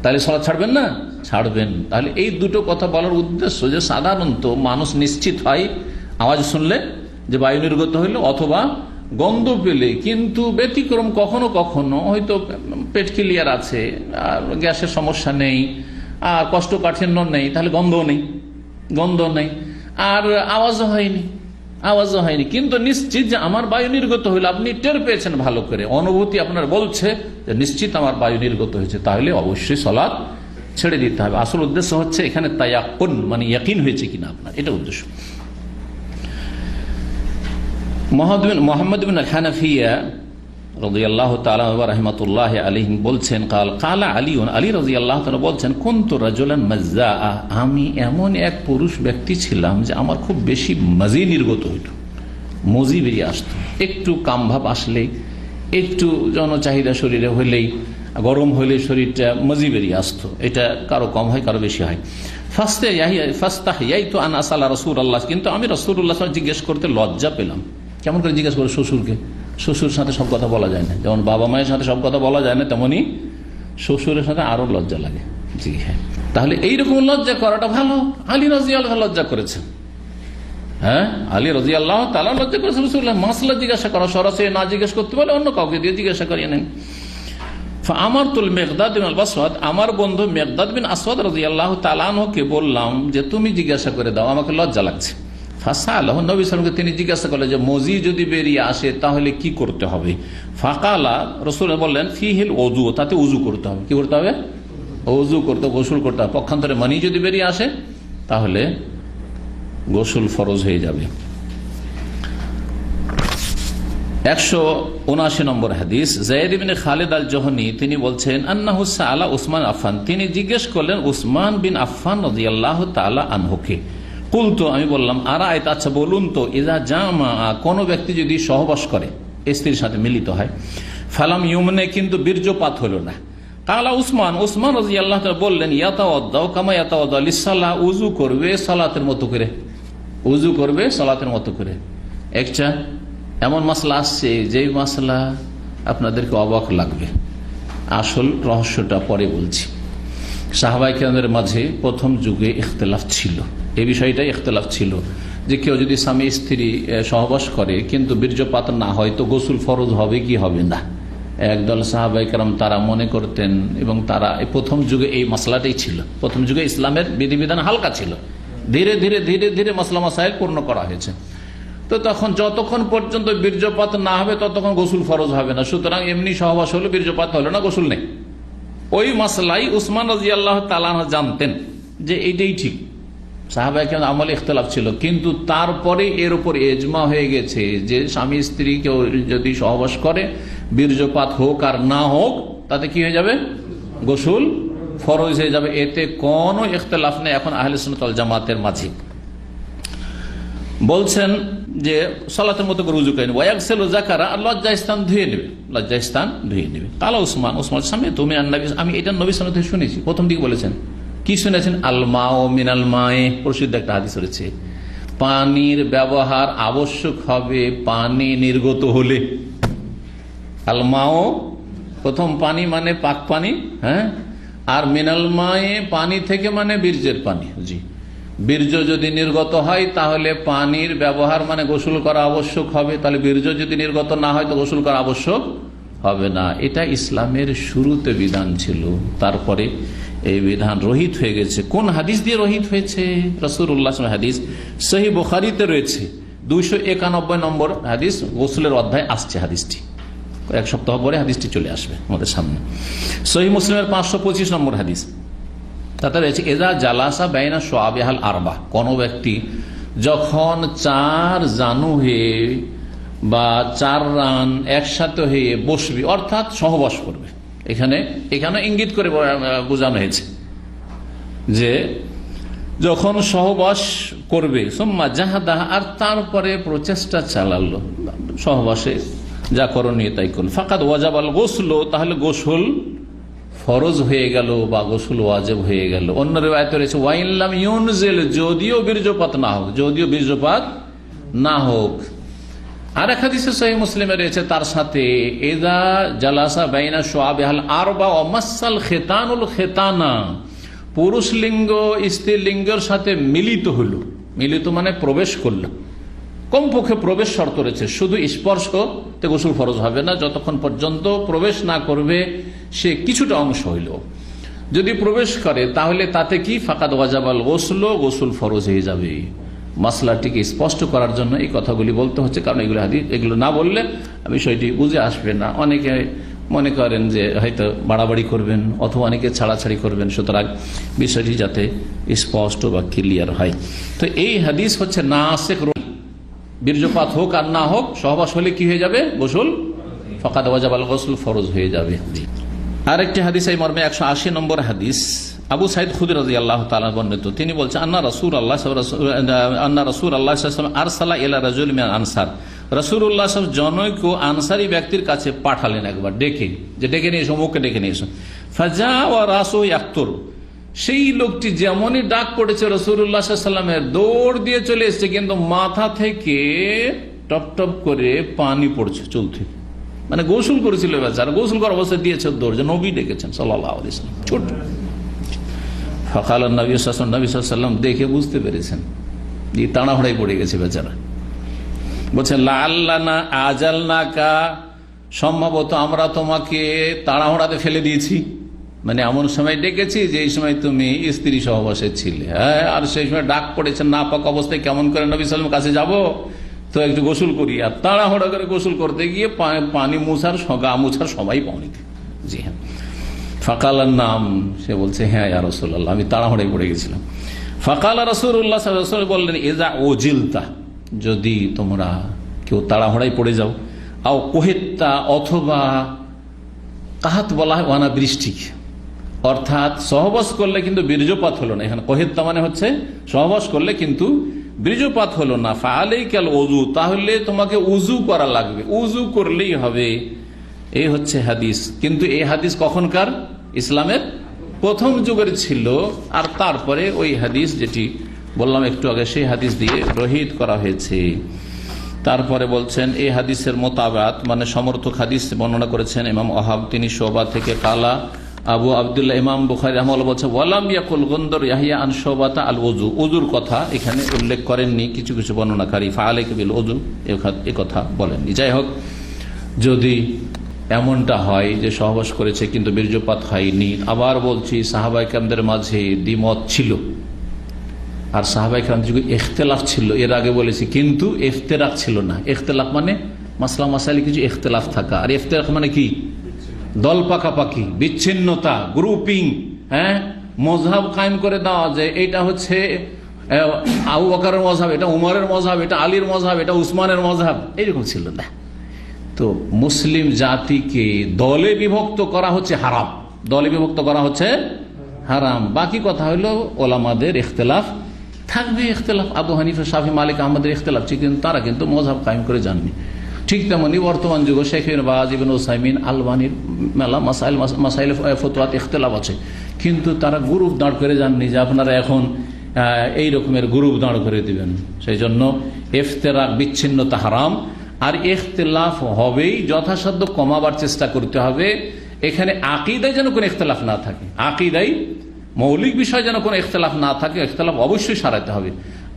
তাহলে সালাত ছাড়বেন না? ছাড়বেন। তাহলে এই দুটো কথা বলার উদ্দেশ্য যে সাধারণত মানুষ নিশ্চিত হয় আওয়াজ শুনলে যে বায়ু নির্গত হইল অথবা গন্ধ পেলে, কিন্তু ব্যতিক্রম কখনো কখনো হয়তো পেট ক্লিয়ার আছে, আর গ্যাসের সমস্যা নেই, আর কষ্টকাঠিন্য নেই, তাহলে গন্ধও নেই, গন্ধ নেই, আর আওয়াজও হয়নি, আওয়াজও হয়নি, কিন্তু নিশ্চিত যে আমার বায়ু নির্গত হইল, আপনি টের পেয়েছেন ভালো করে, অনুভূতি আপনার বলছে যে নিশ্চিত আমার বায়ু নির্গত হয়েছে, তাহলে অবশ্যই সালাত ছেড়ে দিতে হবে। আসল উদ্দেশ্য হচ্ছে এখানে তায়াক্কুন, মানে ইয়াকিন হয়েছে কিনা আপনার, এটা উদ্দেশ্য। মুহাম্মদ বিন হানাফিয়া রাদিয়াল্লাহু তাআলা রাহমাতুল্লাহ আলাইহি বলছেন, কালা আলীউন, আলী রাদিয়াল্লাহু তাআলা বলছেন, কুনতু রাজুলান মাজ্জাআ, আমি এমন এক পুরুষ ব্যক্তি ছিলাম যে আমার খুব বেশি মাজি নির্গত হইত, মজি বেরিয়ে আসতো, একটু কামভাব আসলেই, একটু জনচাহিদা শরীরে হইলেই, গরম হইলে শরীরটা মজি বেরিয়ে আসতো। এটা কারো কম হয়, কারো বেশি হয়। ফাস্তাহইয়াইতু আন আসআলা রাসূলুল্লাহ, কিন্তু আমি রাসূলুল্লাহ জিজ্ঞেস করতে লজ্জা পেলাম। কেমন করে জিজ্ঞেস করে? শ্বশুরকে, শ্বশুর সাথে সব কথা বলা যায় না, যেমন বাবা মায়ের সাথে সব কথা বলা যায় না, তেমনি শ্বশুরের সাথে আরো লজ্জা লাগে। জি হ্যাঁ, তাহলে এইরকম লজ্জা করাটা ভালো। আলী রাদিয়াল্লাহু আনহু লজ্জা করেছেন, হ্যাঁ, আলী রাদিয়াল্লাহু তাআলা লজ্জা করেছেন। রাসূলুল্লাহ মাসলা জিজ্ঞাসা করা, সরাসরি না জিজ্ঞেস করতে বলে অন্য কাউকে দিয়ে জিজ্ঞাসা করিয়ে নেন। আমারতুল মিকদাদ বিন আল-আসওয়াদ, আমার বন্ধু মিকদাদ বিন আসওয়াদ রাদিয়াল্লাহু তাআলা আনহুকে বললাম যে তুমি জিজ্ঞাসা করে দাও, আমাকে লজ্জা লাগছে। ফাসালাহু, নবী সাল্লাল্লাহু আলাইহি ওয়াসাল্লামকে তিনি জিজ্ঞাসা করলেন যে মজি যদি বেরিয়ে আসে তাহলে কি করতে হবে। ফাকালা, রাসূল বললেন, ফিহিল ওযু, তাতে ওযু করতে হবে। কি করতে হবে? ওযু করতে, গোসল করতে হবে। পক্ষান্তরে মানি যদি বেরিয়ে আসে তাহলে গোসল ফরজ হয়ে যাবে। 179 নম্বর হাদিস, যায়েদ ইবনে খালিদ আল জোহনী তিনি বলছেন, আন্নাহু সাআলা উসমান আফফান, তিনি জিজ্ঞেস করলেন উসমান বিন আফফান রাদিয়াল্লাহু তাআলা আনহুকে, কুলতু, আমি বললাম, আরাআইতা, আচ্ছা বলুন তো, ইযা জামা, কোন ব্যক্তি যদি সহবাস করে, স্ত্রীর সাথে মিলিত হয়, ফালাম ইউমনে, কিন্তু বীর্যপাত হলো না। কালা উসমান, উসমান রাদিয়াল্লাহু তাআলা বললেন, ইয়াতাওয়াদ্দাউ কামা ইয়াতাওয়াদ্দা লিসসালাহ, উযু করবে সালাতের মতো করে, উযু করবে সালাতের মতো করে। একটা এমন মাসলা আসছে, যেই মাসলা আপনাদেরকে অবাক লাগবে। আসল রহস্যটা পরে বলছি। সাহাবায়ে কেরামের মাঝে প্রথম যুগে ইখতিলাফ ছিল, এই বিষয়টাই ইখতিলাফ ছিল যে কেউ যদি স্বামী স্ত্রী সহবাস করে কিন্তু বীর্যপাত না হয় তো গোসল ফরজ হবে কি হবে না। একদল সাহাবায়ে কেরাম তারা মনে করতেন, এবং তারা প্রথম যুগে এই মাসলাটাই ছিল। প্রথম যুগে ইসলামের বিধিবিধান হালকা ছিল, ধীরে ধীরে ধীরে ধীরে মাসলা মাসাইল পূর্ণ করা হয়েছে। তো তখন যতক্ষণ পর্যন্ত বীর্যপাত না হবে ততক্ষণ গোসল ফরজ হবে না। সুতরাং এমনি সহবাস হলো, বীর্যপাত হলো না, গোসল নেই। ওই মাসলাই উসমান রাদিয়াল্লাহু তাআলা জানতেন যে এইটাই ঠিক। সাহাবায়ে কেরাম আমলে ইখতিলাফ ছিল, কিন্তু তারপরে এর উপর ইজমা হয়ে গেছে যে স্বামী স্ত্রী কেউ যদি সহবাস করে, বীর্যপাত হোক আর না হোক, তাতে কি হয়ে যাবে? গোসল ফরজ হয়ে যাবে। এতে কোনো ইখতিলাফ নেই এখন আহলে সুন্নাত ওয়াল জামাতের মাঝে। বলছেন যে সালাতের মতো করে উযু করেন, ওয়াগসিলু যাকারা, আর লজ্জাস্থান ধুয়ে নেবে, লজ্জাস্থান ধুয়ে নেবে। কালা উসমান, উসমান সামনে তুমি নবী, আমি এটা নবী সাল্লাল্লাহু আলাইহি ওয়াসাল্লাম থেকে শুনেছি। প্রথম দিকে বলেছেন কি শুনেছেন? আল মাউ মিনাল মায়ে, প্রসিদ্ধ একটা হাদিস রয়েছে, পানির ব্যবহার আবশ্যক হবে পানি নির্গত হলে। আল মাও, প্রথম পানি মানে পাক পানি, হ্যাঁ, আর মিনাল মায়ে পানি থেকে মানে বীর্যের পানি। জি, বীর্য যদি নির্গত হয় তাহলে পানির ব্যবহার মানে গোসল করা আবশ্যক হবে, তাহলে বীর্য যদি নির্গত না হয় তো গোসল করা আবশ্যক হবে না। এটা ইসলামের শুরুতে বিধান ছিল, তারপরে এই বিধান রহিত হয়ে গেছে। কোন হাদিস দিয়ে রহিত হয়েছে? রাসূলুল্লাহ সাল্লাল্লাহু আলাইহি ওয়াসাল্লাম হাদিস সহিহ বুখারীতে রয়েছে, 291 নম্বর হাদিস, গোসলের অধ্যায় আসছে হাদিসটি। এক সপ্তাহ পরে হাদিসটি চলে আসবে আমাদের সামনে। সহিহ মুসলিমের 525 নম্বর হাদিস, তাতে রয়েছে এজা জালাসা বাইনা শুআবিহাল আরবা, কোন ব্যক্তি যখন 4 জানু হয়ে বা 4 রান একসাথে হয়ে বসবে, অর্থাৎ সহবাস করবে। এখানে ইঙ্গিত করে বোঝানো হয়েছে যে যখন সহবাস করবে, সুম্মা জাহাদাহা, আর তারপরে প্রচেষ্টা চালালো সহবাসে যা করণীয় তাই করল, ফাকাদ ওয়াজাবাল গোসল, তাহলে গোসল ফরজ হয়ে গেল বা গোসল ওয়াজিব হয়ে গেল। অন্য রিওয়ায়াতে রয়েছে ওয়াইল্লাম ইউনজিল, যদিও বীর্যপাত না হোক, যদিও বীর্যপাত না হোক। আর এক হাদিসে সহিহ মুসলিমে রয়েছে তার সাথে ইযা জালাসা বাইনা শুআবিহাল আরবা ওয়া মাসাল খিতানুল খিতানা, পুরুষ লিঙ্গ স্ত্রী লিঙ্গের সাথে মিলিত হলো, মিলিত মানে প্রবেশ করলো, কমপক্ষে প্রবেশ শর্ত রয়েছে, শুধু স্পর্শতে গোসল ফরজ হবে না, যতক্ষণ পর্যন্ত প্রবেশ না করবে সে কিছুটা অংশ হইল। যদি প্রবেশ করে তাহলে তাতে কি ফাকাদ ওয়াজাবাল গোসল, গোসল ফরজ হয়ে যাবে। মাসলাটিকে স্পষ্ট করার জন্য এই কথাগুলি বলতে হচ্ছে, কারণ এগুলো না বললে বিষয়টি বুঝে আসবে না। অনেকে মনে করেন যে হয়তো বাড়াবাড়ি করবেন অথবা অনেকে ছাড়াছাড়ি করবেন, সুতরাং বিষয়টি যাতে স্পষ্ট বা ক্লিয়ার হয়। তো এই হাদিস হচ্ছে নাসিখ, বীর্যপাত হোক আর না হোক, সহবাস হলে কি হয়ে যাবে? গোসল, ফাকাদ ওয়াজাবাল গোসল, ফরজ হয়ে যাবে। আরেকটি হাদিস এই মর্মে 180 নম্বর হাদিস, আবু সাইদ খুদরি রাদিয়াল্লাহু তাআলা বর্ণিত, তিনি বলছেন আন্না রাসূলুল্লাহ সাল্লাল্লাহু আলাইহি ওয়াসাল্লাম আরসালা ইলা রাজুল মিনাল আনসার, রাসূলুল্লাহ সাল্লাল্লাহু আলাইহি ওয়াসাল্লাম জনৈক আনসারী ব্যক্তির কাছে পাঠালেন একবার, ডেকে, যে ডেকে নিয়ে এসো, মুখে ডেকে নিয়ে এসো। ফাজা ওয়া রাসু ইয়াকতুর, সেই লোকটি যেমনই ডাক পড়েছে রাসূলুল্লাহ সাল্লাল্লাহু আলাইহি ওয়াসাল্লামের, দৌড় দিয়ে চলে এসেছে, কিন্তু মাথা থেকে টপ টপ করে পানি পড়ছে চুল থেকে, মানে গোসল করেছিল বেচারা, গোসল করার অবস্থায় দিয়েছে দৌড়, যে নবী ডেকেছেন সাল্লাল্লাহু আলাইহি ওয়াসাল্লাম। ছোট ফাকাল নবী সাল্লাল্লাহু আলাইহি ওয়াসাল্লাম দেখে বুঝতে পেরেছেন, এই তাড়াহুড়াই পড়ে গেছে বেচারা। বলছেন লাআল্লানা আজালনাকা, সম্ভবত আমরা তোমাকে তাড়াহুড়াতে ফেলে দিয়েছি, মানে এমন সময় ডেকেছি যে এই সময় তুমি স্ত্রী সহবাসে ছিলে, হ্যাঁ, আর সেই সময় ডাক পড়েছেন নাপাক অবস্থায়, কেমন করে নবী সাল্লাল্লাহু আলাইহি ওয়াসাল্লামের কাছে যাব, তো একটু গোসল করি, আর তাড়াহুড়া করে গোসল করতে গিয়ে পানি মুছার, গা মুছার সবাই পাওনি। জি হ্যাঁ, ফাকালার নাম, সে বলছে হ্যাঁ ইয়া রাসূলুল্লাহ, আমি তাড়াহুড়ায় পড়ে গেছিলাম। ফাকালা রাসূলুল্লাহ সাল্লাল্লাহু আলাইহি ওয়াসাল্লাম বললেন ইজা ওজিলতা, যদি তোমরা কেউ তাড়াহুড়ায় পড়ে যাও, আও কোহেত্তা, অথবা কাহাত বলা হয় অনাবৃষ্টি, অর্থাৎ সহবাস করলে কিন্তু বীর্যপাত হলো না। এখানে কহিত্তা মানে হচ্ছে সহবাস করলে কিন্তু বীর্যপাত হলো না। ফাআলাইকাল ওযু, তাহলে তোমাকে উযু করা লাগবে, উযু করলেই হবে। এই হচ্ছে হাদিস। কিন্তু এই হাদিস কখনকার? ইসলামের প্রথম যুগের ছিল। আর তারপরে ওই হাদিস যেটি বললাম একটু আগে, সেই হাদিস দিয়ে রহিত করা হয়েছে। তারপরে বলছেন এই হাদিসের মোতাবাত মানে সমর্থক হাদিস বর্ণনা করেছেন ইমাম ওয়াহাব, তিনি শুবা থেকে কালা আবু আব্দুল্লাহ। ইমাম বুখারী রাহিমাহুল্লাহ বলছে ওয়ালাম ইয়াকুল গুনদর ইয়াহইয়া আন শুবাতা আল ওযু, ওযুর কথা এখানে উল্লেখ করেননি কিছু কিছু বর্ণনাকারী। ফাআলাইকা বিল ওযু এই কথা বলেননি। যাই হোক, যদি এমনটা হয় যে সহবাস করেছে কিন্তু বীর্যপাত হয়নি, আবার বলছি সাহাবায়ে কেরামদের মাঝে দ্বিমত ছিল আর সাহাবায়ে কেরামদের যুগে ইখতিলাফ ছিল। এর আগে বলেছি, কিন্তু ইফতিরাক ছিল না। ইখতিলাফ মানে মাসলা মাসাইলে কিছু ইখতিলাফ থাকা, আর ইফতিরাক মানে কি? দল পাকাপাকি, বিচ্ছিন্নতা, গ্রুপিং, মযহাব কায়েম করে দেওয়া, যে এইটা হচ্ছে আবু বকরের মযহাব, এটা উমরের মযহাব, এটা আলীর মযহাব, এটা উসমানের মযহাব, এইরকম ছিল না। তো মুসলিম জাতিকে দলে বিভক্ত করা হচ্ছে হারাম, দলে বিভক্ত করা হচ্ছে হারাম। বাকি কথা হলো ওলামাদের ইখতিলাফ থাকবে, ইখতিলাফ আবু হানিফা, শাফি, মালিক, আহমদের ইখতিলাফ, কিন্তু তারা কিন্তু মযহাব কায়েম করে যাননি। ঠিক তেমনি বর্তমান যুগে শেখ ইবনে বাজ, ইবনে উসাইমিন, আলবানির মেলা মাসাইল ফতোয়াত ইখতিলাফ আছে, কিন্তু তারা গ্রুপ দাঁড় করে যাননি যে আপনারা এখন এই রকমের গ্রুপ দাঁড় করে দিবেন। সেই জন্য ইফতিরাক, বিচ্ছিন্নতা হারাম। আর ইখতিলাফ হবেই, যথাসাধ্য কমাবার চেষ্টা করতে হবে। এখানে আকীদায় যেন কোনো ইখতিলাফ না থাকে, আকীদায় মৌলিক বিষয় যেন কোনো ইখতিলাফ না থাকে, ইখতিলাফ অবশ্যই সারাতে হবে।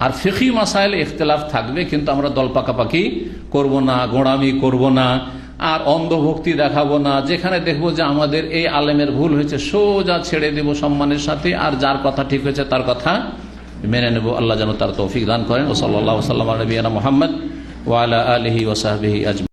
আর ফিকহি মাসাইলে ইখতিলাফ থাকবে, কিন্তু আমরা দল পাকাপাকি করব না, গোঁড়ামি করব না, আর অন্ধভক্তি দেখাবো না। যেখানে দেখবো যে আমাদের এই আলেমের ভুল হয়েছে, সোজা ছেড়ে দেব সম্মানের সাথে, আর যার কথা ঠিক হয়েছে তার কথা মেনে নেব। আল্লাহ যেন তার তৌফিক দান করেন। ও সাল্লাল্লাহু আলা নবিয়িনা মুহাম্মদ ওয়া আলা আলিহি ওয়া সাহবিহি আজমাইন।